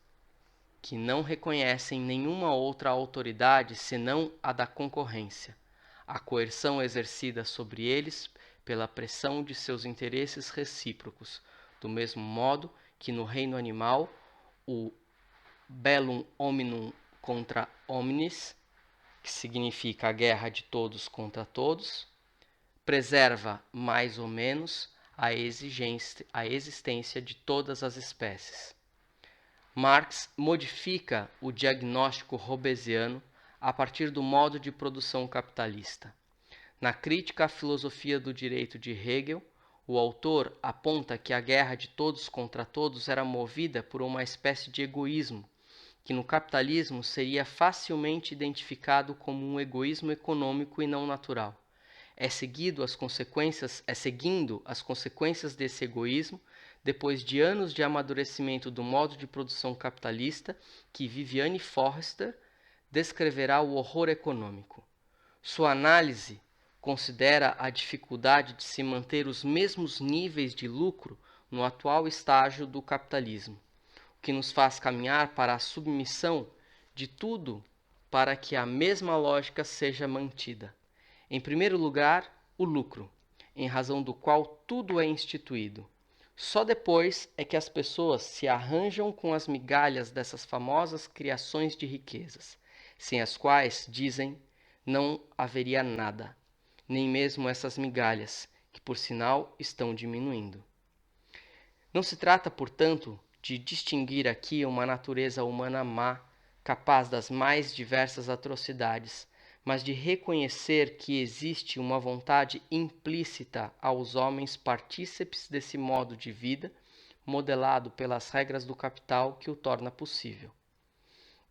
que não reconhecem nenhuma outra autoridade senão a da concorrência, a coerção exercida sobre eles pela pressão de seus interesses recíprocos, do mesmo modo que no reino animal o bellum hominum contra omnes, que significa a guerra de todos contra todos, preserva mais ou menos a existência de todas as espécies. Marx modifica o diagnóstico hobbesiano a partir do modo de produção capitalista. Na crítica à filosofia do direito de Hegel, O autor aponta que a guerra de todos contra todos era movida por uma espécie de egoísmo, que no capitalismo seria facilmente identificado como um egoísmo econômico e não natural. Seguindo as consequências desse egoísmo, depois de anos de amadurecimento do modo de produção capitalista, que Viviane Forrester descreverá o horror econômico. Sua análise considera a dificuldade de se manter os mesmos níveis de lucro no atual estágio do capitalismo, o que nos faz caminhar para a submissão de tudo para que a mesma lógica seja mantida. Em primeiro lugar, o lucro, em razão do qual tudo é instituído. Só depois é que as pessoas se arranjam com as migalhas dessas famosas criações de riquezas, sem as quais, dizem, não haveria nada, nem mesmo essas migalhas, que por sinal estão diminuindo. Não se trata, portanto, de distinguir aqui uma natureza humana má, capaz das mais diversas atrocidades, mas de reconhecer que existe uma vontade implícita aos homens partícipes desse modo de vida, modelado pelas regras do capital que o torna possível.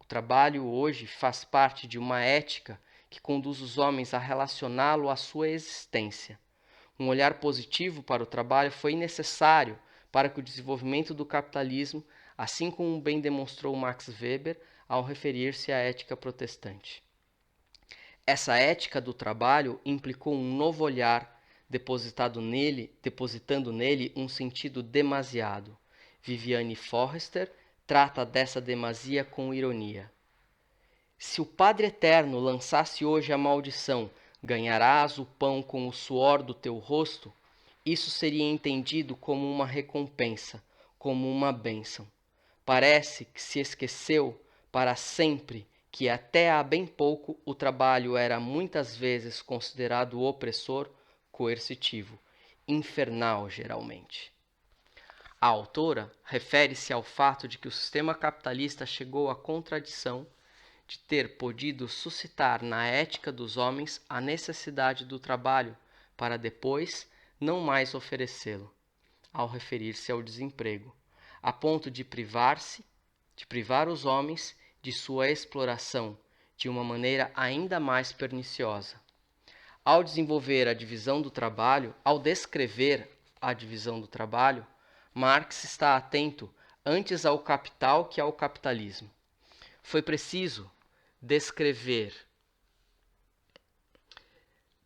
O trabalho hoje faz parte de uma ética que conduz os homens a relacioná-lo à sua existência. Um olhar positivo para o trabalho foi necessário para que o desenvolvimento do capitalismo, assim como bem demonstrou Max Weber ao referir-se à ética protestante. Essa ética do trabalho implicou um novo olhar, depositando nele um sentido demasiado. Viviane Forrester trata dessa demasia com ironia. Se o Padre Eterno lançasse hoje a maldição, ganharás o pão com o suor do teu rosto, isso seria entendido como uma recompensa, como uma bênção. Parece que se esqueceu para sempre que até há bem pouco o trabalho era muitas vezes considerado opressor, coercitivo, infernal geralmente. A autora refere-se ao fato de que o sistema capitalista chegou à contradição de ter podido suscitar na ética dos homens a necessidade do trabalho para depois não mais oferecê-lo, ao referir-se ao desemprego, a ponto de privar os homens de sua exploração de uma maneira ainda mais perniciosa. Ao descrever a divisão do trabalho, Marx está atento antes ao capital que ao capitalismo. Foi preciso descrever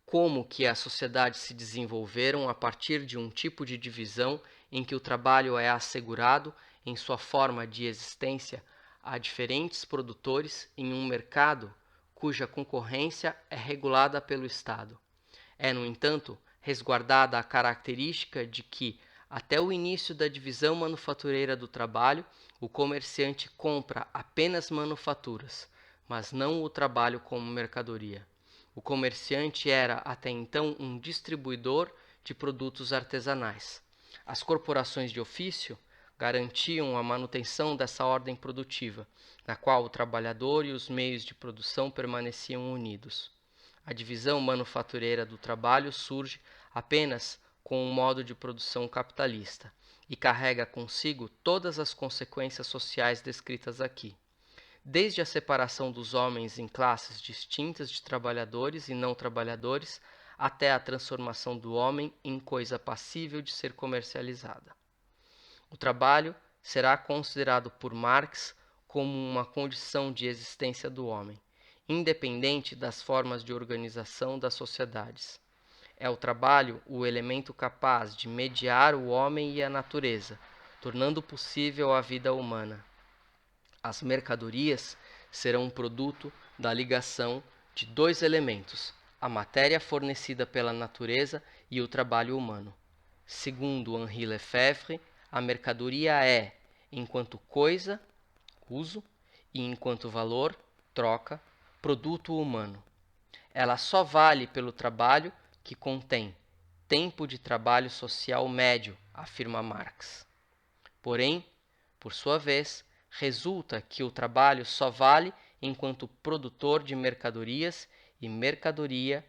como que as sociedades se desenvolveram a partir de um tipo de divisão em que o trabalho é assegurado em sua forma de existência a diferentes produtores em um mercado cuja concorrência é regulada pelo Estado. É, no entanto, resguardada a característica de que, até o início da divisão manufatureira do trabalho, o comerciante compra apenas manufaturas, mas não o trabalho como mercadoria. O comerciante era, até então, um distribuidor de produtos artesanais. As corporações de ofício garantiam a manutenção dessa ordem produtiva, na qual o trabalhador e os meios de produção permaneciam unidos. A divisão manufatureira do trabalho surge apenas com um modo de produção capitalista e carrega consigo todas as consequências sociais descritas aqui. Desde a separação dos homens em classes distintas de trabalhadores e não trabalhadores, até a transformação do homem em coisa passível de ser comercializada. O trabalho será considerado por Marx como uma condição de existência do homem, independente das formas de organização das sociedades. É o trabalho o elemento capaz de mediar o homem e a natureza, tornando possível a vida humana. As mercadorias serão um produto da ligação de dois elementos, a matéria fornecida pela natureza e o trabalho humano. Segundo Henri Lefebvre, a mercadoria é, enquanto coisa, uso, e enquanto valor, troca, produto humano. Ela só vale pelo trabalho que contém tempo de trabalho social médio, afirma Marx. Porém, por sua vez, resulta que o trabalho só vale enquanto produtor de mercadorias e mercadoria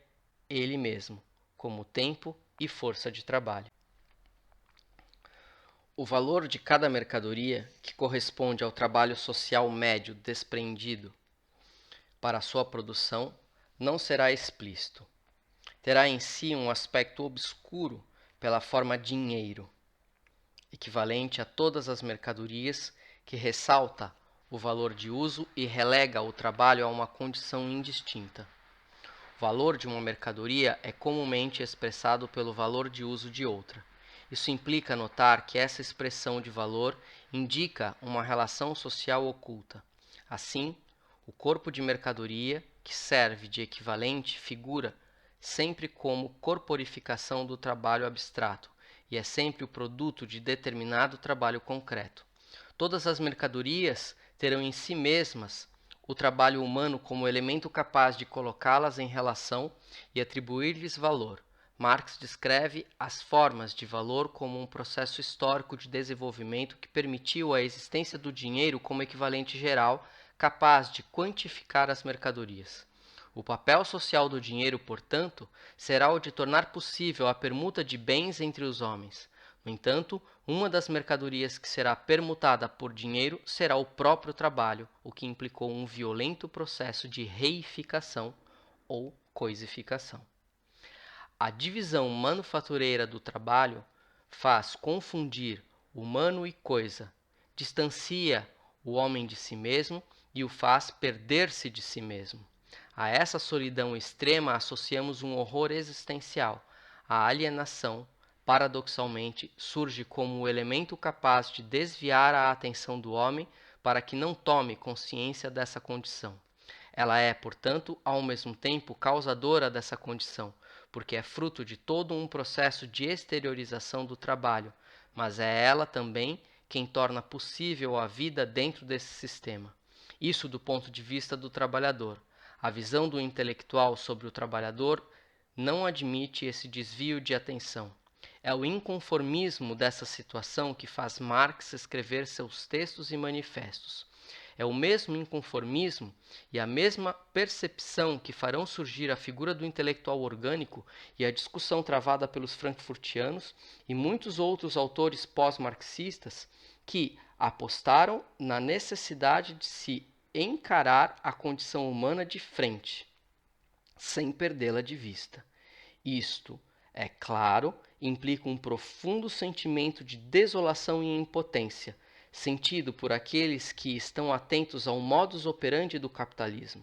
ele mesmo, como tempo e força de trabalho. O valor de cada mercadoria, que corresponde ao trabalho social médio desprendido para sua produção, não será explícito. Terá em si um aspecto obscuro pela forma dinheiro, equivalente a todas as mercadorias, que ressalta o valor de uso e relega o trabalho a uma condição indistinta. O valor de uma mercadoria é comumente expressado pelo valor de uso de outra. Isso implica notar que essa expressão de valor indica uma relação social oculta. Assim, o corpo de mercadoria, que serve de equivalente, figura sempre como corporificação do trabalho abstrato e é sempre o produto de determinado trabalho concreto. Todas as mercadorias terão em si mesmas o trabalho humano como elemento capaz de colocá-las em relação e atribuir-lhes valor. Marx descreve as formas de valor como um processo histórico de desenvolvimento que permitiu a existência do dinheiro como equivalente geral, capaz de quantificar as mercadorias. O papel social do dinheiro, portanto, será o de tornar possível a permuta de bens entre os homens. No entanto, uma das mercadorias que será permutada por dinheiro será o próprio trabalho, o que implicou um violento processo de reificação ou coisificação. A divisão manufatureira do trabalho faz confundir humano e coisa, distancia o homem de si mesmo e o faz perder-se de si mesmo. A essa solidão extrema associamos um horror existencial. A alienação, paradoxalmente, surge como o elemento capaz de desviar a atenção do homem para que não tome consciência dessa condição. Ela é, portanto, ao mesmo tempo causadora dessa condição, porque é fruto de todo um processo de exteriorização do trabalho, mas é ela também quem torna possível a vida dentro desse sistema. Isso do ponto de vista do trabalhador. A visão do intelectual sobre o trabalhador não admite esse desvio de atenção. É o inconformismo dessa situação que faz Marx escrever seus textos e manifestos. É o mesmo inconformismo e a mesma percepção que farão surgir a figura do intelectual orgânico e a discussão travada pelos frankfurtianos e muitos outros autores pós-marxistas que apostaram na necessidade de se encarar a condição humana de frente, sem perdê-la de vista. Isto, é claro, implica um profundo sentimento de desolação e impotência, sentido por aqueles que estão atentos ao modus operandi do capitalismo.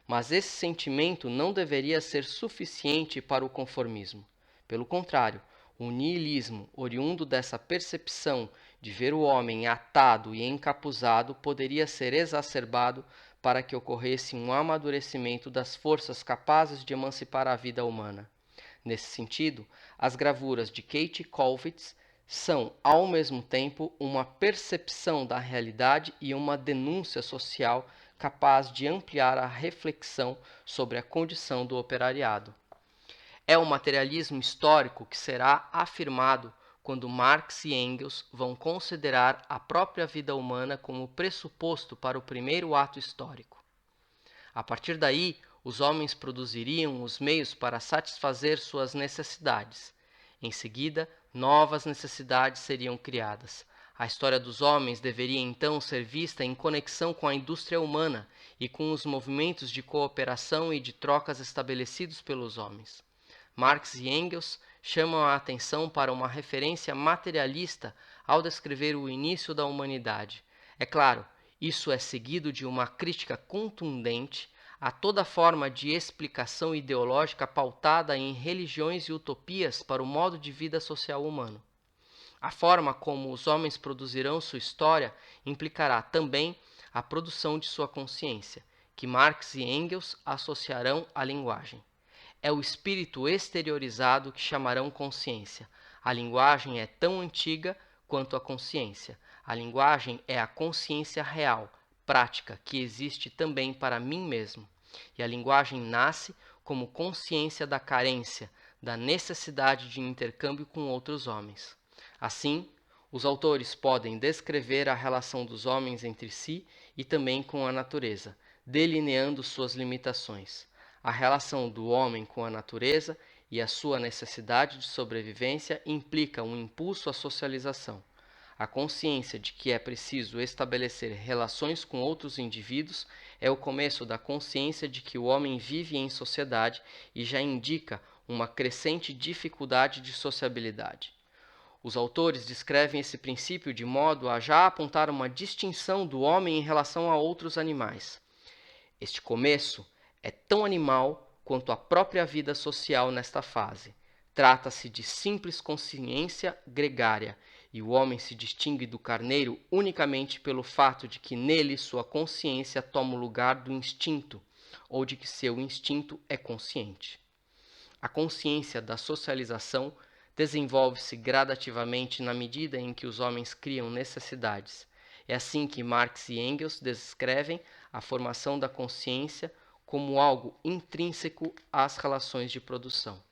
Mas esse sentimento não deveria ser suficiente para o conformismo. Pelo contrário, o niilismo, oriundo dessa percepção de ver o homem atado e encapuzado, poderia ser exacerbado para que ocorresse um amadurecimento das forças capazes de emancipar a vida humana. Nesse sentido, as gravuras de Kate Kollwitz são, ao mesmo tempo, uma percepção da realidade e uma denúncia social capaz de ampliar a reflexão sobre a condição do operariado. É o materialismo histórico que será afirmado quando Marx e Engels vão considerar a própria vida humana como pressuposto para o primeiro ato histórico. A partir daí, os homens produziriam os meios para satisfazer suas necessidades. Em seguida, novas necessidades seriam criadas. A história dos homens deveria então ser vista em conexão com a indústria humana e com os movimentos de cooperação e de trocas estabelecidos pelos homens. Marx e Engels chamam a atenção para uma referência materialista ao descrever o início da humanidade. É claro, isso é seguido de uma crítica contundente a toda forma de explicação ideológica pautada em religiões e utopias para o modo de vida social humano. A forma como os homens produzirão sua história implicará também a produção de sua consciência, que Marx e Engels associarão à linguagem. É o espírito exteriorizado que chamarão consciência. A linguagem é tão antiga quanto a consciência. A linguagem é a consciência real, prática, que existe também para mim mesmo. E a linguagem nasce como consciência da carência, da necessidade de intercâmbio com outros homens. Assim, os autores podem descrever a relação dos homens entre si e também com a natureza, delineando suas limitações. A relação do homem com a natureza e a sua necessidade de sobrevivência implica um impulso à socialização. A consciência de que é preciso estabelecer relações com outros indivíduos é o começo da consciência de que o homem vive em sociedade e já indica uma crescente dificuldade de sociabilidade. Os autores descrevem esse princípio de modo a já apontar uma distinção do homem em relação a outros animais. Este começo é tão animal quanto a própria vida social nesta fase. Trata-se de simples consciência gregária, e o homem se distingue do carneiro unicamente pelo fato de que nele sua consciência toma o lugar do instinto, ou de que seu instinto é consciente. A consciência da socialização desenvolve-se gradativamente na medida em que os homens criam necessidades. É assim que Marx e Engels descrevem a formação da consciência como algo intrínseco às relações de produção.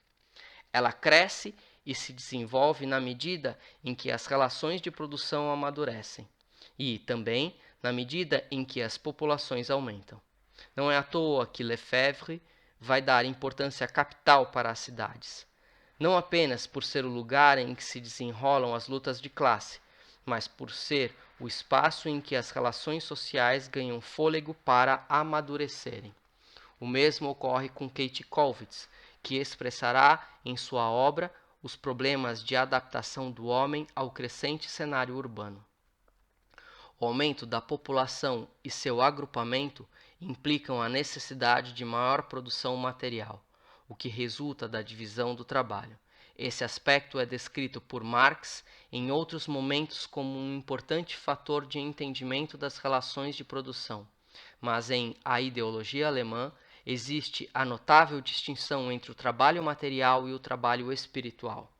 Ela cresce e se desenvolve na medida em que as relações de produção amadurecem e, também, na medida em que as populações aumentam. Não é à toa que Lefebvre vai dar importância capital para as cidades, não apenas por ser o lugar em que se desenrolam as lutas de classe, mas por ser o espaço em que as relações sociais ganham fôlego para amadurecerem. O mesmo ocorre com Kate Kollwitz, que expressará em sua obra os problemas de adaptação do homem ao crescente cenário urbano. O aumento da população e seu agrupamento implicam a necessidade de maior produção material, o que resulta da divisão do trabalho. Esse aspecto é descrito por Marx em outros momentos como um importante fator de entendimento das relações de produção, mas em A Ideologia Alemã existe a notável distinção entre o trabalho material e o trabalho espiritual.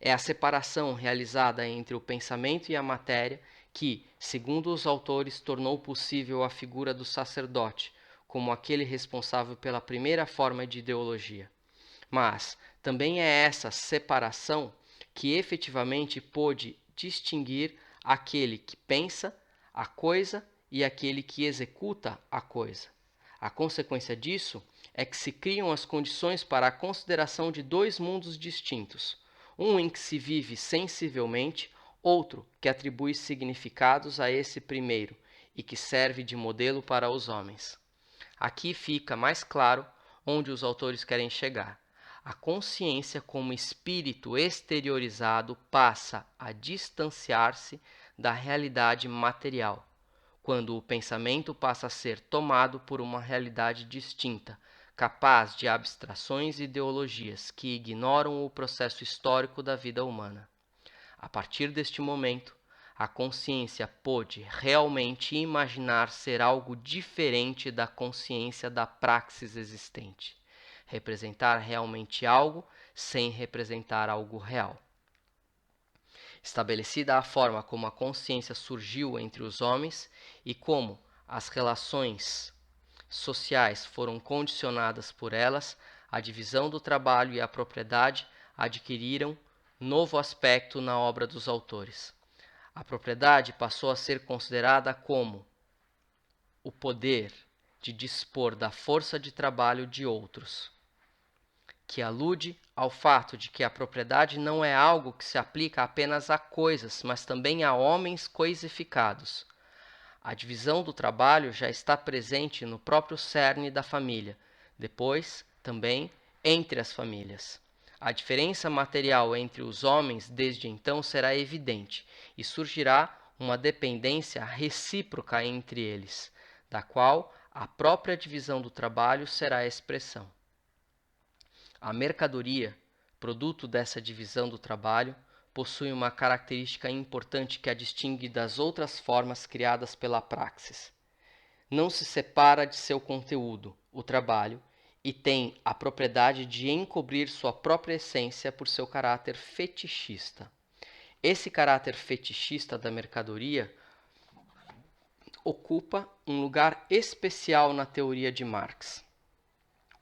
É a separação realizada entre o pensamento e a matéria que, segundo os autores, tornou possível a figura do sacerdote, como aquele responsável pela primeira forma de ideologia. Mas também é essa separação que efetivamente pôde distinguir aquele que pensa a coisa e aquele que executa a coisa. A consequência disso é que se criam as condições para a consideração de dois mundos distintos, um em que se vive sensivelmente, outro que atribui significados a esse primeiro e que serve de modelo para os homens. Aqui fica mais claro onde os autores querem chegar. A consciência como espírito exteriorizado passa a distanciar-se da realidade material, quando o pensamento passa a ser tomado por uma realidade distinta, capaz de abstrações e ideologias que ignoram o processo histórico da vida humana. A partir deste momento, a consciência pôde realmente imaginar ser algo diferente da consciência da praxis existente, representar realmente algo sem representar algo real. Estabelecida a forma como a consciência surgiu entre os homens e como as relações sociais foram condicionadas por elas, a divisão do trabalho e a propriedade adquiriram novo aspecto na obra dos autores. A propriedade passou a ser considerada como o poder de dispor da força de trabalho de outros, que alude ao fato de que a propriedade não é algo que se aplica apenas a coisas, mas também a homens coisificados. A divisão do trabalho já está presente no próprio cerne da família, depois, também, entre as famílias. A diferença material entre os homens desde então será evidente e surgirá uma dependência recíproca entre eles, da qual a própria divisão do trabalho será a expressão. A mercadoria, produto dessa divisão do trabalho, possui uma característica importante que a distingue das outras formas criadas pela praxis. Não se separa de seu conteúdo, o trabalho, e tem a propriedade de encobrir sua própria essência por seu caráter fetichista. Esse caráter fetichista da mercadoria ocupa um lugar especial na teoria de Marx.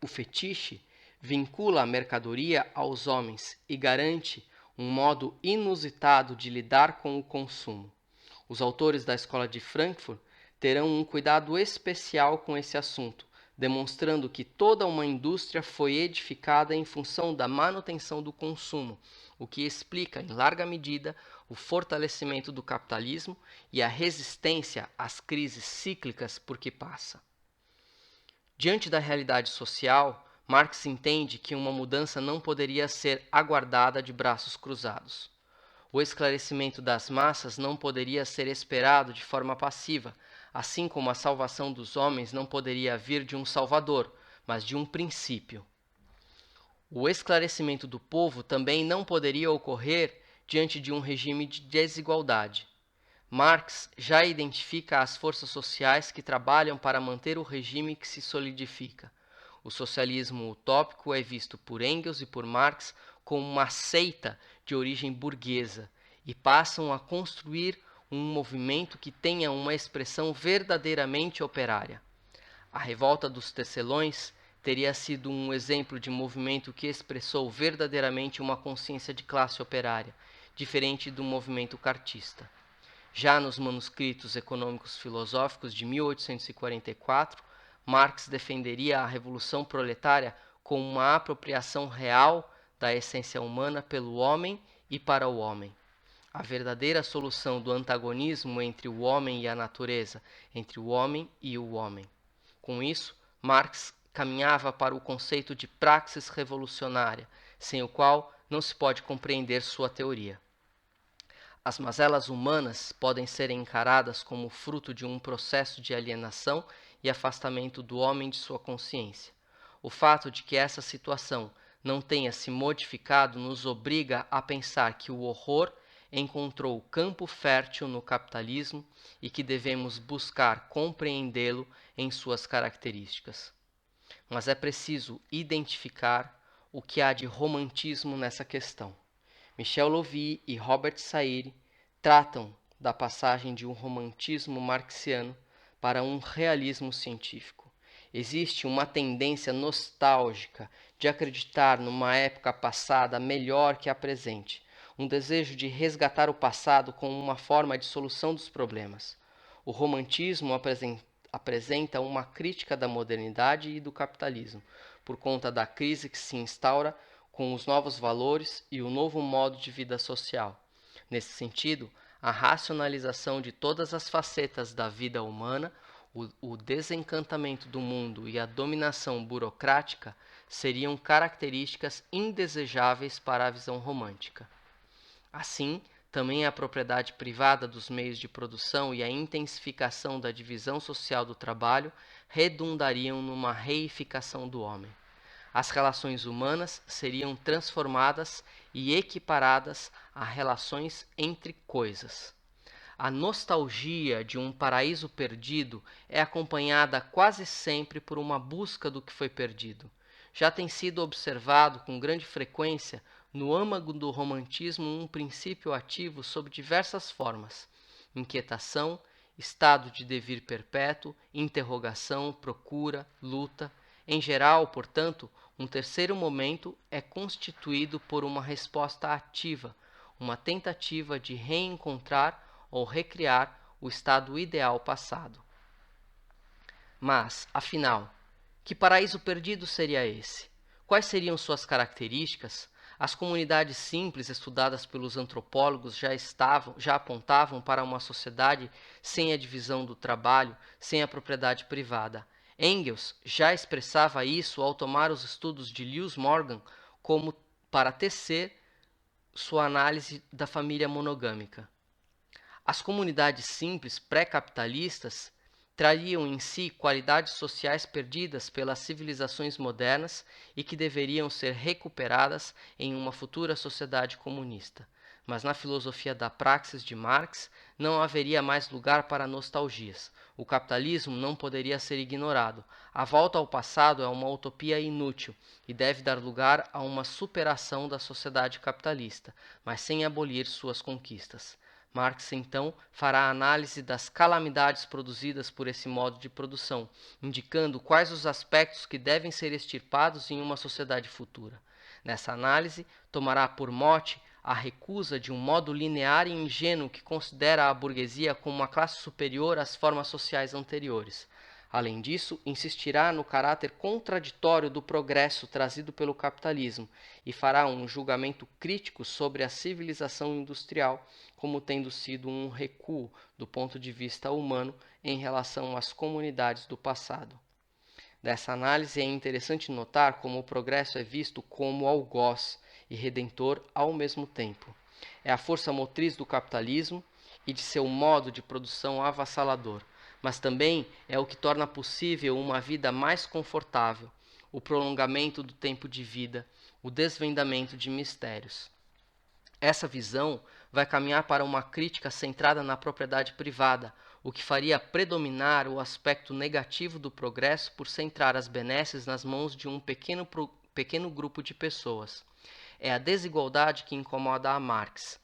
O fetiche vincula a mercadoria aos homens e garante um modo inusitado de lidar com o consumo. Os autores da Escola de Frankfurt terão um cuidado especial com esse assunto, demonstrando que toda uma indústria foi edificada em função da manutenção do consumo, o que explica, em larga medida, o fortalecimento do capitalismo e a resistência às crises cíclicas por que passa. Diante da realidade social, Marx entende que uma mudança não poderia ser aguardada de braços cruzados. O esclarecimento das massas não poderia ser esperado de forma passiva, assim como a salvação dos homens não poderia vir de um Salvador, mas de um princípio. O esclarecimento do povo também não poderia ocorrer diante de um regime de desigualdade. Marx já identifica as forças sociais que trabalham para manter o regime que se solidifica. O socialismo utópico é visto por Engels e por Marx como uma seita de origem burguesa e passam a construir um movimento que tenha uma expressão verdadeiramente operária. A revolta dos tecelões teria sido um exemplo de movimento que expressou verdadeiramente uma consciência de classe operária, diferente do movimento cartista. Já nos manuscritos econômicos filosóficos de 1844, Marx defenderia a revolução proletária como uma apropriação real da essência humana pelo homem e para o homem. A verdadeira solução do antagonismo entre o homem e a natureza, entre o homem e o homem. Com isso, Marx caminhava para o conceito de praxis revolucionária, sem o qual não se pode compreender sua teoria. As mazelas humanas podem ser encaradas como fruto de um processo de alienação e afastamento do homem de sua consciência. O fato de que essa situação não tenha se modificado nos obriga a pensar que o horror encontrou campo fértil no capitalismo e que devemos buscar compreendê-lo em suas características. Mas é preciso identificar o que há de romantismo nessa questão. Michel Louvi e Robert Saire tratam da passagem de um romantismo marxiano para um realismo científico. Existe uma tendência nostálgica de acreditar numa época passada melhor que a presente, um desejo de resgatar o passado como uma forma de solução dos problemas. O romantismo apresenta uma crítica da modernidade e do capitalismo, por conta da crise que se instaura com os novos valores e o novo modo de vida social. Nesse sentido, a racionalização de todas as facetas da vida humana, o desencantamento do mundo e a dominação burocrática seriam características indesejáveis para a visão romântica. Assim, também a propriedade privada dos meios de produção e a intensificação da divisão social do trabalho redundariam numa reificação do homem. As relações humanas seriam transformadas e equiparadas a relações entre coisas. A nostalgia de um paraíso perdido é acompanhada quase sempre por uma busca do que foi perdido. Já tem sido observado com grande frequência no âmago do romantismo um princípio ativo sob diversas formas: inquietação, estado de devir perpétuo, interrogação, procura, luta. Em geral, portanto, um terceiro momento é constituído por uma resposta ativa, uma tentativa de reencontrar ou recriar o estado ideal passado. Mas, afinal, que paraíso perdido seria esse? Quais seriam suas características? As comunidades simples estudadas pelos antropólogos já apontavam para uma sociedade sem a divisão do trabalho, sem a propriedade privada. Engels já expressava isso ao tomar os estudos de Lewis Morgan como para tecer sua análise da família monogâmica. As comunidades simples pré-capitalistas trariam em si qualidades sociais perdidas pelas civilizações modernas e que deveriam ser recuperadas em uma futura sociedade comunista. Mas na filosofia da praxis de Marx não haveria mais lugar para nostalgias. O capitalismo não poderia ser ignorado. A volta ao passado é uma utopia inútil e deve dar lugar a uma superação da sociedade capitalista, mas sem abolir suas conquistas. Marx, então, fará a análise das calamidades produzidas por esse modo de produção, indicando quais os aspectos que devem ser extirpados em uma sociedade futura. Nessa análise, tomará por mote a recusa de um modo linear e ingênuo que considera a burguesia como uma classe superior às formas sociais anteriores. Além disso, insistirá no caráter contraditório do progresso trazido pelo capitalismo e fará um julgamento crítico sobre a civilização industrial como tendo sido um recuo do ponto de vista humano em relação às comunidades do passado. Dessa análise é interessante notar como o progresso é visto como algoz e redentor ao mesmo tempo. É a força motriz do capitalismo e de seu modo de produção avassalador, mas também é o que torna possível uma vida mais confortável, o prolongamento do tempo de vida, o desvendamento de mistérios. Essa visão vai caminhar para uma crítica centrada na propriedade privada, o que faria predominar o aspecto negativo do progresso por centrar as benesses nas mãos de um pequeno grupo de pessoas. É a desigualdade que incomoda a Marx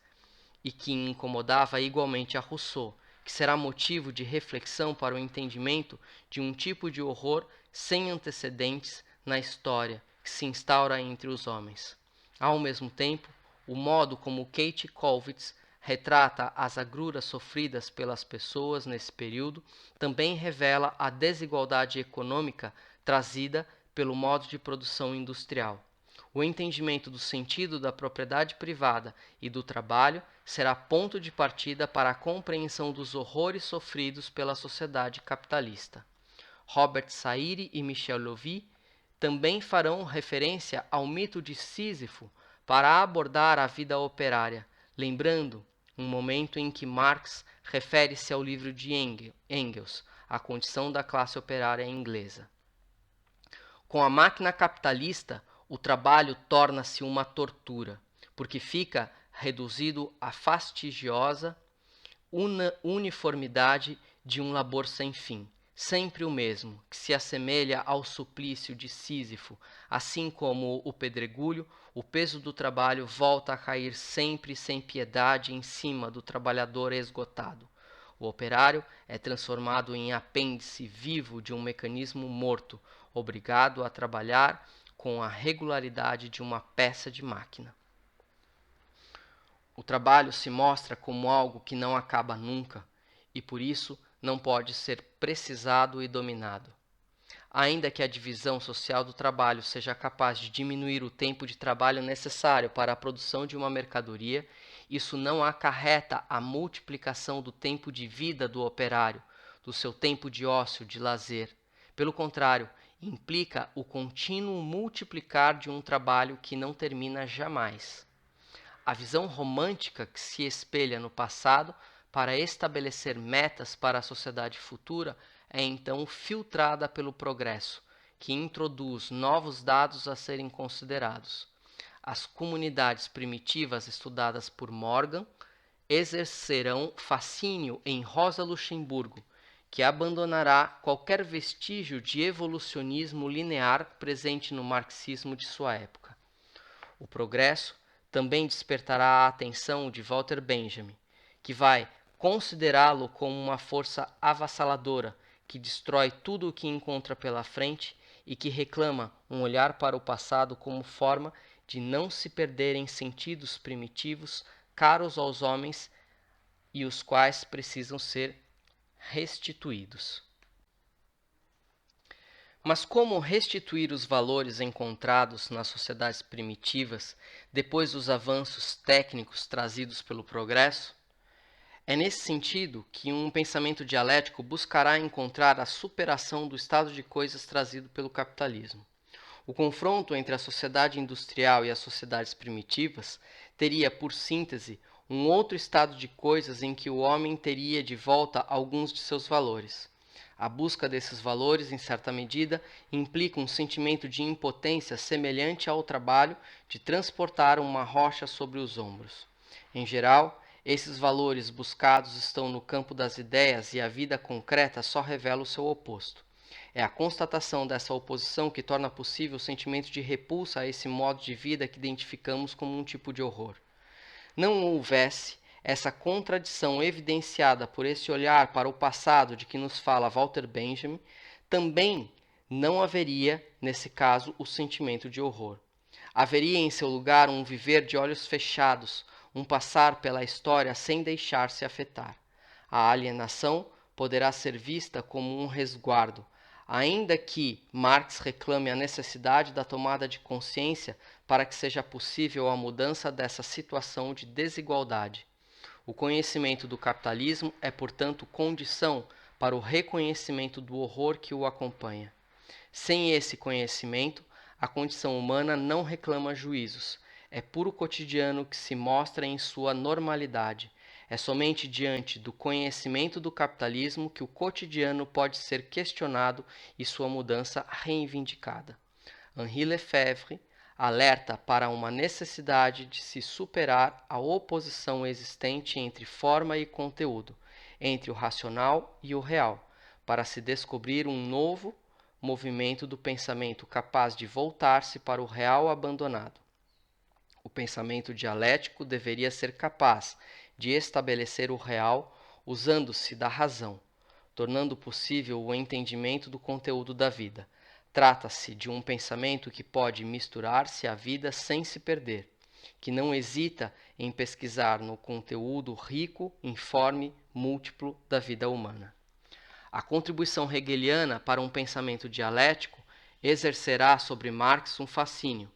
e que incomodava igualmente a Rousseau, que será motivo de reflexão para o entendimento de um tipo de horror sem antecedentes na história que se instaura entre os homens. Ao mesmo tempo, o modo como Kate Kollwitz retrata as agruras sofridas pelas pessoas nesse período também revela a desigualdade econômica trazida pelo modo de produção industrial. O entendimento do sentido da propriedade privada e do trabalho será ponto de partida para a compreensão dos horrores sofridos pela sociedade capitalista. Robert Saire e Michel Lovy também farão referência ao mito de Sísifo para abordar a vida operária, lembrando um momento em que Marx refere-se ao livro de Engels, A Condição da Classe Operária Inglesa. Com a máquina capitalista, o trabalho torna-se uma tortura, porque fica reduzido à fastidiosa uniformidade de um labor sem fim, sempre o mesmo, que se assemelha ao suplício de Sísifo, assim como o pedregulho, o peso do trabalho volta a cair sempre sem piedade em cima do trabalhador esgotado. O operário é transformado em apêndice vivo de um mecanismo morto, obrigado a trabalhar com a regularidade de uma peça de máquina. O trabalho se mostra como algo que não acaba nunca e por isso não pode ser precisado e dominado. Ainda que a divisão social do trabalho seja capaz de diminuir o tempo de trabalho necessário para a produção de uma mercadoria, isso não acarreta a multiplicação do tempo de vida do operário, do seu tempo de ócio, de lazer. Pelo contrário, implica o contínuo multiplicar de um trabalho que não termina jamais. A visão romântica que se espelha no passado para estabelecer metas para a sociedade futura é então filtrada pelo progresso, que introduz novos dados a serem considerados. As comunidades primitivas estudadas por Morgan exercerão fascínio em Rosa Luxemburgo, que abandonará qualquer vestígio de evolucionismo linear presente no marxismo de sua época. O progresso também despertará a atenção de Walter Benjamin, que vai considerá-lo como uma força avassaladora que destrói tudo o que encontra pela frente e que reclama um olhar para o passado como forma de não se perderem sentidos primitivos caros aos homens e os quais precisam ser restituídos. Mas como restituir os valores encontrados nas sociedades primitivas depois dos avanços técnicos trazidos pelo progresso? É nesse sentido que um pensamento dialético buscará encontrar a superação do estado de coisas trazido pelo capitalismo. O confronto entre a sociedade industrial e as sociedades primitivas teria, por síntese, um outro estado de coisas em que o homem teria de volta alguns de seus valores. A busca desses valores, em certa medida, implica um sentimento de impotência semelhante ao trabalho de transportar uma rocha sobre os ombros. Em geral, esses valores buscados estão no campo das ideias e a vida concreta só revela o seu oposto. É a constatação dessa oposição que torna possível o sentimento de repulsa a esse modo de vida que identificamos como um tipo de horror. Não houvesse essa contradição evidenciada por esse olhar para o passado de que nos fala Walter Benjamin, também não haveria, nesse caso, o sentimento de horror. Haveria em seu lugar um viver de olhos fechados, um passar pela história sem deixar-se afetar. A alienação poderá ser vista como um resguardo, Ainda que Marx reclame a necessidade da tomada de consciência para que seja possível a mudança dessa situação de desigualdade. O conhecimento do capitalismo é, portanto, condição para o reconhecimento do horror que o acompanha. Sem esse conhecimento, a condição humana não reclama juízos. É puro cotidiano que se mostra em sua normalidade. É somente diante do conhecimento do capitalismo que o cotidiano pode ser questionado e sua mudança reivindicada. Henri Lefebvre alerta para uma necessidade de se superar a oposição existente entre forma e conteúdo, entre o racional e o real, para se descobrir um novo movimento do pensamento capaz de voltar-se para o real abandonado. O pensamento dialético deveria ser capaz de estabelecer o real usando-se da razão, tornando possível o entendimento do conteúdo da vida. Trata-se de um pensamento que pode misturar-se à vida sem se perder, que não hesita em pesquisar no conteúdo rico, informe, múltiplo da vida humana. A contribuição hegeliana para um pensamento dialético exercerá sobre Marx um fascínio,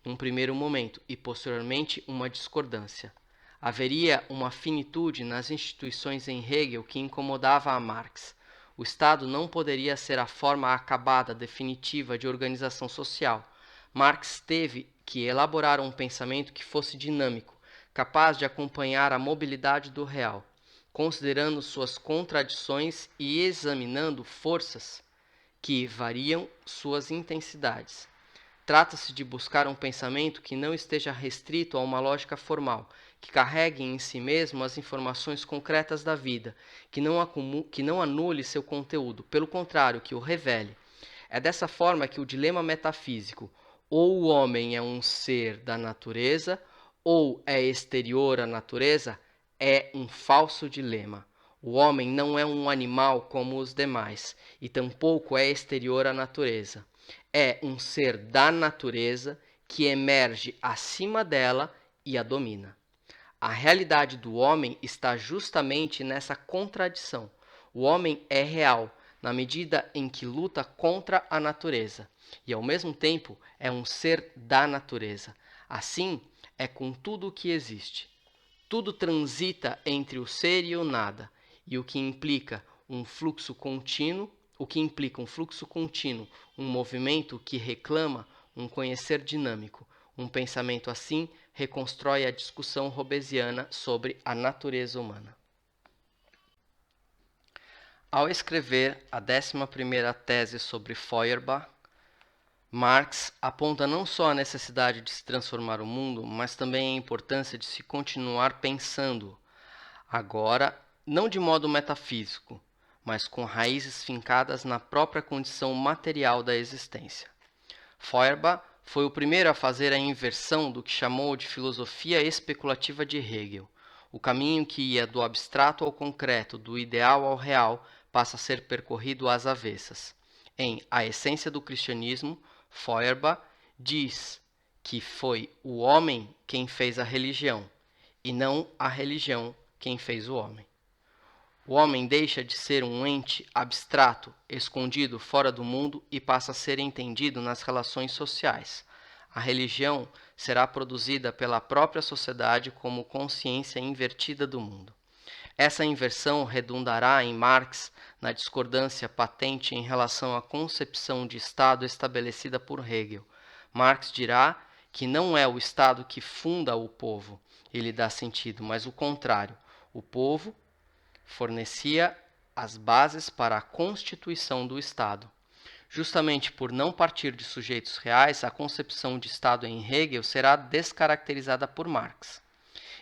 num primeiro momento, e posteriormente uma discordância. Haveria uma finitude nas instituições em Hegel que incomodava a Marx. O Estado não poderia ser a forma acabada, definitiva de organização social. Marx teve que elaborar um pensamento que fosse dinâmico, capaz de acompanhar a mobilidade do real, considerando suas contradições e examinando forças que variam suas intensidades. Trata-se de buscar um pensamento que não esteja restrito a uma lógica formal, que carregue em si mesmo as informações concretas da vida, que não anule seu conteúdo, pelo contrário, que o revele. É dessa forma que o dilema metafísico, ou o homem é um ser da natureza, ou é exterior à natureza, é um falso dilema. O homem não é um animal como os demais, e tampouco é exterior à natureza. É um ser da natureza que emerge acima dela e a domina. A realidade do homem está justamente nessa contradição. O homem é real na medida em que luta contra a natureza e, ao mesmo tempo, é um ser da natureza. Assim é com tudo o que existe. Tudo transita entre o ser e o nada, e o que implica um fluxo contínuo, um movimento que reclama um conhecer dinâmico. Um pensamento assim reconstrói a discussão hobbesiana sobre a natureza humana. Ao escrever a 11ª tese sobre Feuerbach, Marx aponta não só a necessidade de se transformar o mundo, mas também a importância de se continuar pensando, agora não de modo metafísico, mas com raízes fincadas na própria condição material da existência. Feuerbach foi o primeiro a fazer a inversão do que chamou de filosofia especulativa de Hegel. O caminho que ia do abstrato ao concreto, do ideal ao real, passa a ser percorrido às avessas. Em A Essência do Cristianismo, Feuerbach diz que foi o homem quem fez a religião, e não a religião quem fez o homem. O homem deixa de ser um ente abstrato, escondido fora do mundo e passa a ser entendido nas relações sociais. A religião será produzida pela própria sociedade como consciência invertida do mundo. Essa inversão redundará em Marx na discordância patente em relação à concepção de Estado estabelecida por Hegel. Marx dirá que não é o Estado que funda o povo, ele dá sentido, mas o contrário. O povo fornecia as bases para a constituição do Estado. Justamente por não partir de sujeitos reais, a concepção de Estado em Hegel será descaracterizada por Marx.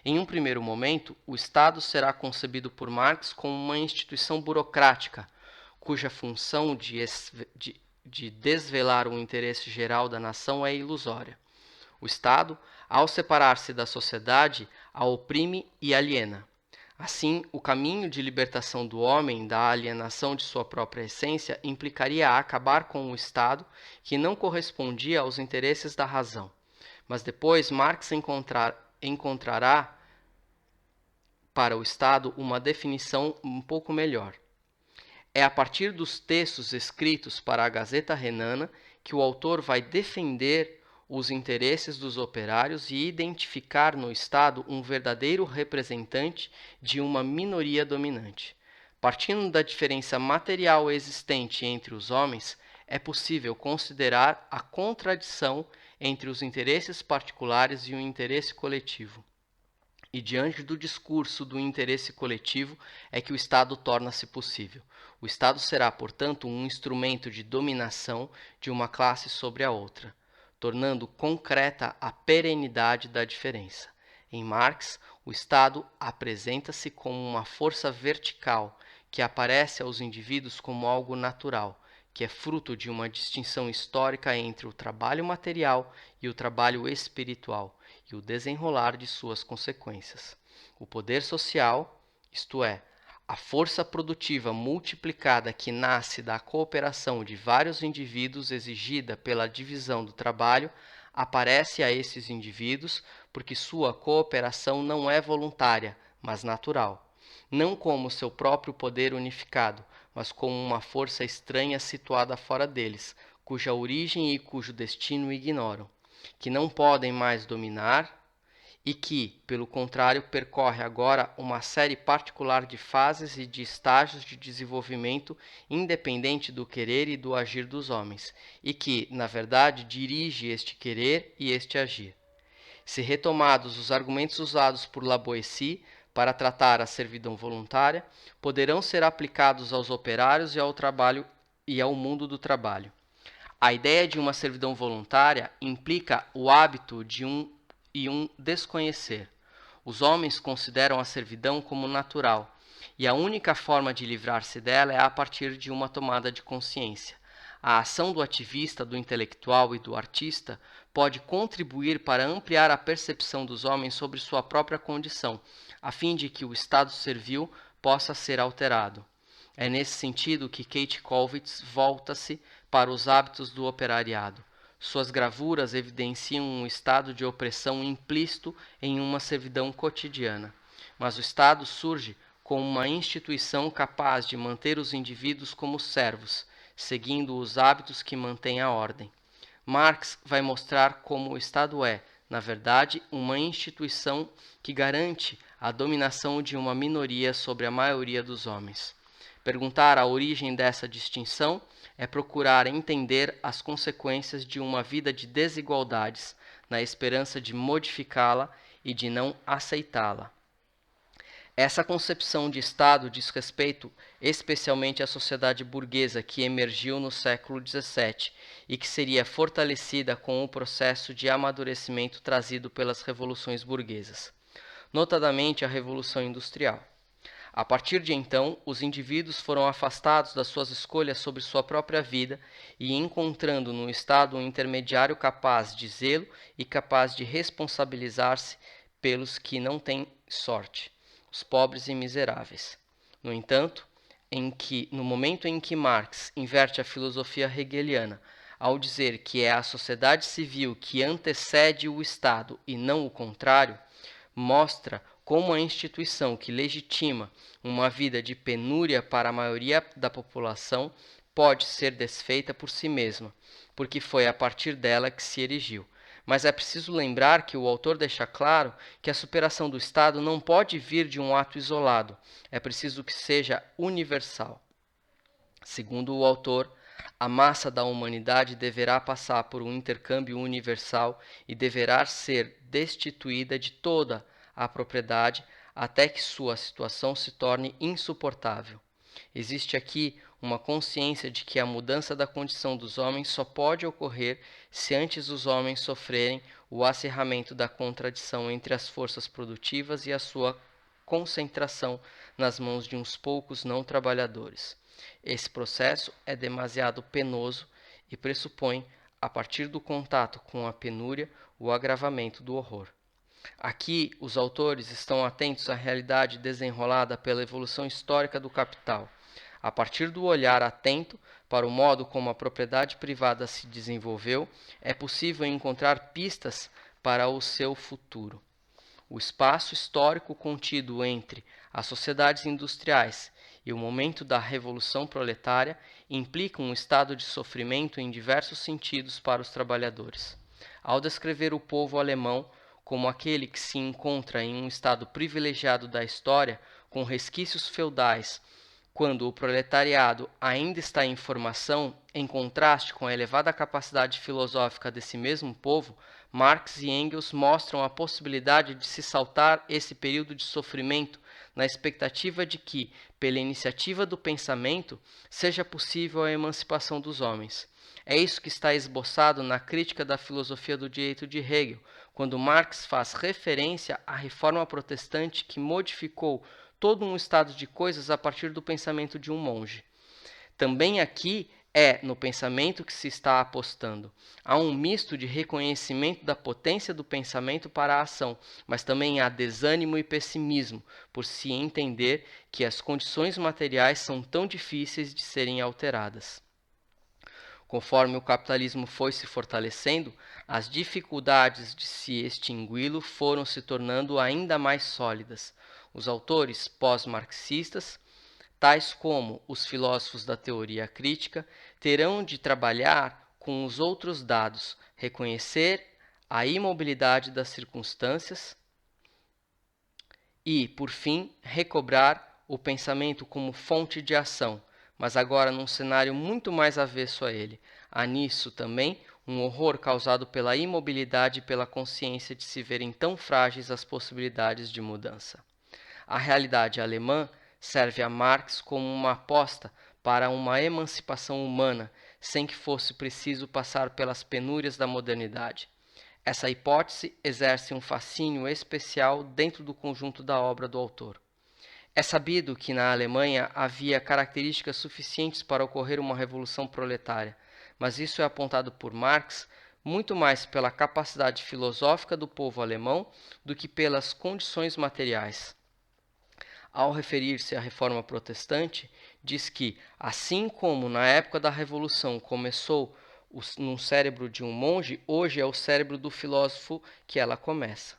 Em um primeiro momento, o Estado será concebido por Marx como uma instituição burocrática, cuja função de desvelar o interesse geral da nação é ilusória. O Estado, ao separar-se da sociedade, a oprime e aliena. Assim, o caminho de libertação do homem da alienação de sua própria essência implicaria acabar com o Estado que não correspondia aos interesses da razão. Mas depois Marx encontrará para o Estado uma definição um pouco melhor. É a partir dos textos escritos para a Gazeta Renana que o autor vai defender os interesses dos operários e identificar no Estado um verdadeiro representante de uma minoria dominante. Partindo da diferença material existente entre os homens, é possível considerar a contradição entre os interesses particulares e o interesse coletivo. E diante do discurso do interesse coletivo é que o Estado torna-se possível. O Estado será, portanto, um instrumento de dominação de uma classe sobre a outra, tornando concreta a perenidade da diferença. Em Marx, o Estado apresenta-se como uma força vertical que aparece aos indivíduos como algo natural, que é fruto de uma distinção histórica entre o trabalho material e o trabalho espiritual, e o desenrolar de suas consequências. O poder social, isto é, a força produtiva multiplicada que nasce da cooperação de vários indivíduos exigida pela divisão do trabalho, aparece a esses indivíduos porque sua cooperação não é voluntária, mas natural, não como seu próprio poder unificado, mas como uma força estranha situada fora deles, cuja origem e cujo destino ignoram, que não podem mais dominar e que, pelo contrário, percorre agora uma série particular de fases e de estágios de desenvolvimento independente do querer e do agir dos homens, e que, na verdade, dirige este querer e este agir. Se retomados os argumentos usados por La Boétie para tratar a servidão voluntária, poderão ser aplicados aos operários e ao trabalho e ao mundo do trabalho. A ideia de uma servidão voluntária implica o hábito de um desconhecer. Os homens consideram a servidão como natural, e a única forma de livrar-se dela é a partir de uma tomada de consciência. A ação do ativista, do intelectual e do artista pode contribuir para ampliar a percepção dos homens sobre sua própria condição, a fim de que o estado servil possa ser alterado. É nesse sentido que Kate Kollwitz volta-se para os hábitos do operariado. Suas gravuras evidenciam um estado de opressão implícito em uma servidão cotidiana. Mas o Estado surge como uma instituição capaz de manter os indivíduos como servos, seguindo os hábitos que mantêm a ordem. Marx vai mostrar como o Estado é, na verdade, uma instituição que garante a dominação de uma minoria sobre a maioria dos homens. Perguntar a origem dessa distinção é procurar entender as consequências de uma vida de desigualdades, na esperança de modificá-la e de não aceitá-la. Essa concepção de Estado diz respeito especialmente à sociedade burguesa que emergiu no século XVII e que seria fortalecida com o processo de amadurecimento trazido pelas revoluções burguesas, notadamente a Revolução Industrial. A partir de então, os indivíduos foram afastados das suas escolhas sobre sua própria vida e encontrando no Estado um intermediário capaz de zelo e capaz de responsabilizar-se pelos que não têm sorte, os pobres e miseráveis. No entanto, no momento em que Marx inverte a filosofia hegeliana ao dizer que é a sociedade civil que antecede o Estado e não o contrário, mostra como a instituição que legitima uma vida de penúria para a maioria da população pode ser desfeita por si mesma, porque foi a partir dela que se erigiu. Mas é preciso lembrar que o autor deixa claro que a superação do Estado não pode vir de um ato isolado, é preciso que seja universal. Segundo o autor, a massa da humanidade deverá passar por um intercâmbio universal e deverá ser destituída de toda a propriedade até que sua situação se torne insuportável. Existe aqui uma consciência de que a mudança da condição dos homens só pode ocorrer se antes os homens sofrerem o acirramento da contradição entre as forças produtivas e a sua concentração nas mãos de uns poucos não trabalhadores. Esse processo é demasiado penoso e pressupõe, a partir do contato com a penúria, o agravamento do horror. Aqui, os autores estão atentos à realidade desenrolada pela evolução histórica do capital. A partir do olhar atento para o modo como a propriedade privada se desenvolveu, é possível encontrar pistas para o seu futuro. O espaço histórico contido entre as sociedades industriais e o momento da Revolução Proletária implica um estado de sofrimento em diversos sentidos para os trabalhadores. Ao descrever o povo alemão como aquele que se encontra em um estado privilegiado da história, com resquícios feudais, quando o proletariado ainda está em formação, em contraste com a elevada capacidade filosófica desse mesmo povo, Marx e Engels mostram a possibilidade de se saltar esse período de sofrimento na expectativa de que, pela iniciativa do pensamento, seja possível a emancipação dos homens. É isso que está esboçado na crítica da filosofia do direito de Hegel, quando Marx faz referência à reforma protestante que modificou todo um estado de coisas a partir do pensamento de um monge. Também aqui é no pensamento que se está apostando. Há um misto de reconhecimento da potência do pensamento para a ação, mas também há desânimo e pessimismo, por se entender que as condições materiais são tão difíceis de serem alteradas. Conforme o capitalismo foi se fortalecendo, as dificuldades de se extingui-lo foram se tornando ainda mais sólidas. Os autores pós-marxistas, tais como os filósofos da teoria crítica, terão de trabalhar com os outros dados, reconhecer a imobilidade das circunstâncias e, por fim, recobrar o pensamento como fonte de ação, mas agora num cenário muito mais avesso a ele. Há nisso também um horror causado pela imobilidade e pela consciência de se verem tão frágeis as possibilidades de mudança. A realidade alemã serve a Marx como uma aposta para uma emancipação humana, sem que fosse preciso passar pelas penúrias da modernidade. Essa hipótese exerce um fascínio especial dentro do conjunto da obra do autor. É sabido que na Alemanha havia características suficientes para ocorrer uma revolução proletária, mas isso é apontado por Marx muito mais pela capacidade filosófica do povo alemão do que pelas condições materiais. Ao referir-se à reforma protestante, diz que, assim como na época da Revolução começou num cérebro de um monge, hoje é o cérebro do filósofo que ela começa.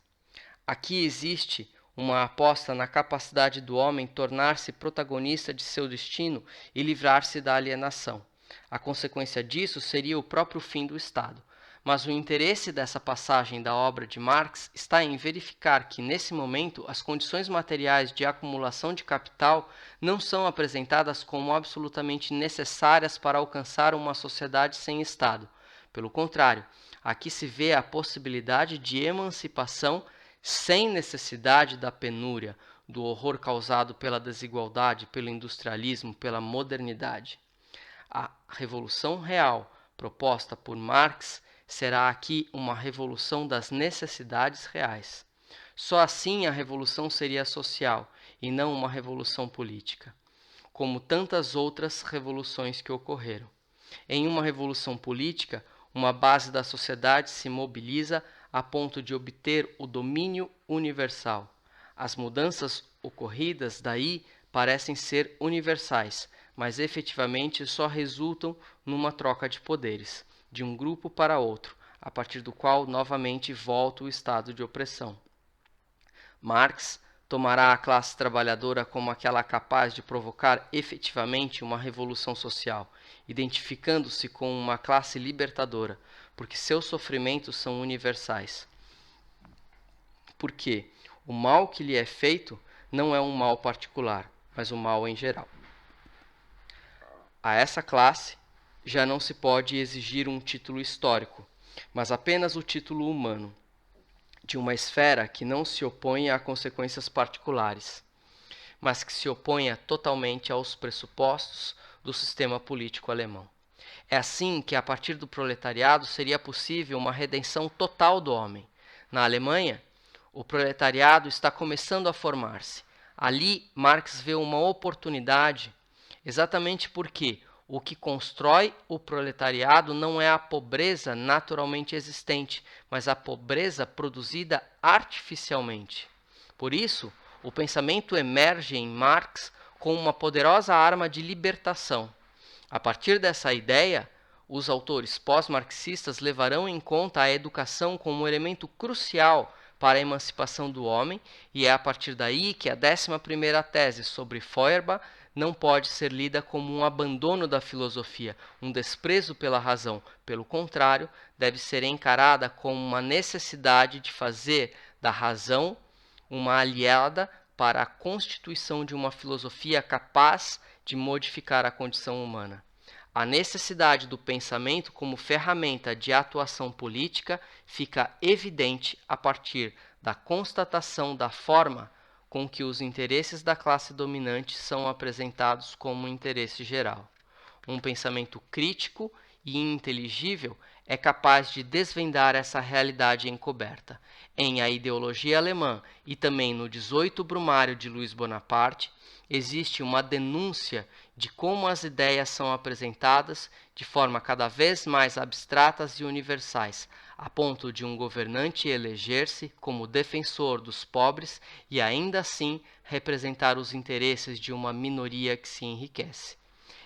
Aqui existe uma aposta na capacidade do homem tornar-se protagonista de seu destino e livrar-se da alienação. A consequência disso seria o próprio fim do Estado. Mas o interesse dessa passagem da obra de Marx está em verificar que, nesse momento, as condições materiais de acumulação de capital não são apresentadas como absolutamente necessárias para alcançar uma sociedade sem Estado. Pelo contrário, aqui se vê a possibilidade de emancipação sem necessidade da penúria, do horror causado pela desigualdade, pelo industrialismo, pela modernidade. A revolução real proposta por Marx será aqui uma revolução das necessidades reais. Só assim a revolução seria social e não uma revolução política, como tantas outras revoluções que ocorreram. Em uma revolução política, uma base da sociedade se mobiliza a ponto de obter o domínio universal. As mudanças ocorridas daí parecem ser universais, mas efetivamente só resultam numa troca de poderes, de um grupo para outro, a partir do qual novamente volta o estado de opressão. Marx tomará a classe trabalhadora como aquela capaz de provocar efetivamente uma revolução social, identificando-se com uma classe libertadora, porque seus sofrimentos são universais. Porque o mal que lhe é feito não é um mal particular, mas um mal em geral. A essa classe já não se pode exigir um título histórico, mas apenas o título humano, de uma esfera que não se opõe a consequências particulares, mas que se oponha totalmente aos pressupostos do sistema político alemão. É assim que, a partir do proletariado, seria possível uma redenção total do homem. Na Alemanha, o proletariado está começando a formar-se. Ali, Marx vê uma oportunidade, exatamente porque o que constrói o proletariado não é a pobreza naturalmente existente, mas a pobreza produzida artificialmente. Por isso, o pensamento emerge em Marx como uma poderosa arma de libertação. A partir dessa ideia, os autores pós-marxistas levarão em conta a educação como um elemento crucial para a emancipação do homem, e é a partir daí que a 11ª tese sobre Feuerbach não pode ser lida como um abandono da filosofia, um desprezo pela razão. Pelo contrário, deve ser encarada como uma necessidade de fazer da razão uma aliada para a constituição de uma filosofia capaz de modificar a condição humana. A necessidade do pensamento como ferramenta de atuação política fica evidente a partir da constatação da forma com que os interesses da classe dominante são apresentados como interesse geral. Um pensamento crítico e inteligível é capaz de desvendar essa realidade encoberta. Em A Ideologia Alemã e também no 18 Brumário de Luiz Bonaparte, existe uma denúncia de como as ideias são apresentadas de forma cada vez mais abstratas e universais, a ponto de um governante eleger-se como defensor dos pobres e ainda assim representar os interesses de uma minoria que se enriquece.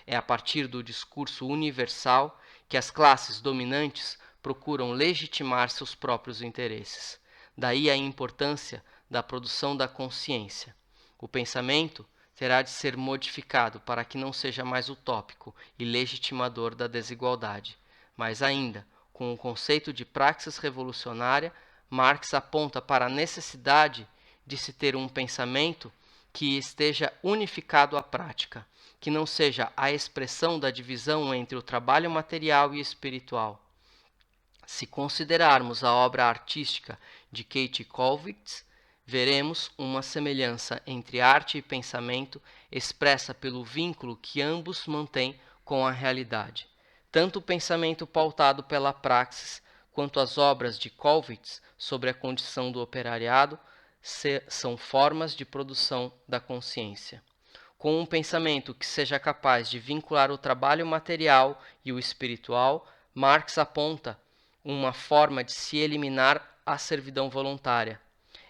É a partir do discurso universal que as classes dominantes procuram legitimar seus próprios interesses. Daí a importância da produção da consciência. O pensamento terá de ser modificado para que não seja mais utópico e legitimador da desigualdade. Mas ainda, com o conceito de praxis revolucionária, Marx aponta para a necessidade de se ter um pensamento que esteja unificado à prática, que não seja a expressão da divisão entre o trabalho material e espiritual. Se considerarmos a obra artística de Kate Kollwitz, veremos uma semelhança entre arte e pensamento expressa pelo vínculo que ambos mantêm com a realidade. Tanto o pensamento pautado pela praxis quanto as obras de Kollwitz sobre a condição do operariado são formas de produção da consciência. Com um pensamento que seja capaz de vincular o trabalho material e o espiritual, Marx aponta uma forma de se eliminar a servidão voluntária.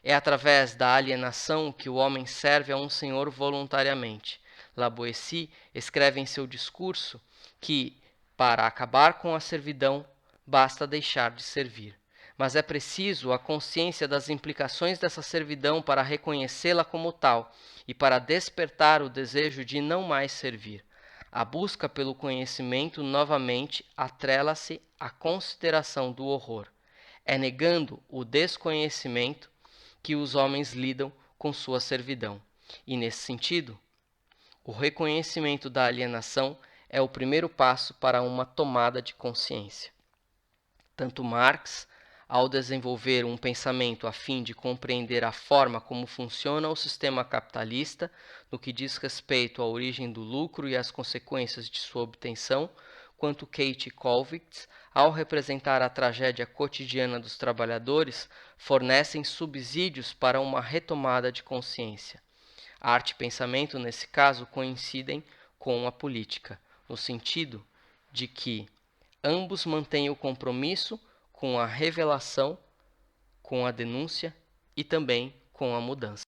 É através da alienação que o homem serve a um senhor voluntariamente. La Boétie escreve em seu discurso que, para acabar com a servidão, basta deixar de servir. Mas é preciso a consciência das implicações dessa servidão para reconhecê-la como tal e para despertar o desejo de não mais servir. A busca pelo conhecimento novamente atrela-se à consideração do horror. É negando o desconhecimento que os homens lidam com sua servidão. E, nesse sentido, o reconhecimento da alienação é o primeiro passo para uma tomada de consciência. Tanto Marx, ao desenvolver um pensamento a fim de compreender a forma como funciona o sistema capitalista, no que diz respeito à origem do lucro e às consequências de sua obtenção, quanto Kate Kollwitz, ao representar a tragédia cotidiana dos trabalhadores, fornecem subsídios para uma retomada de consciência. Arte e pensamento, nesse caso, coincidem com a política, no sentido de que ambos mantêm o compromisso com a revelação, com a denúncia e também com a mudança.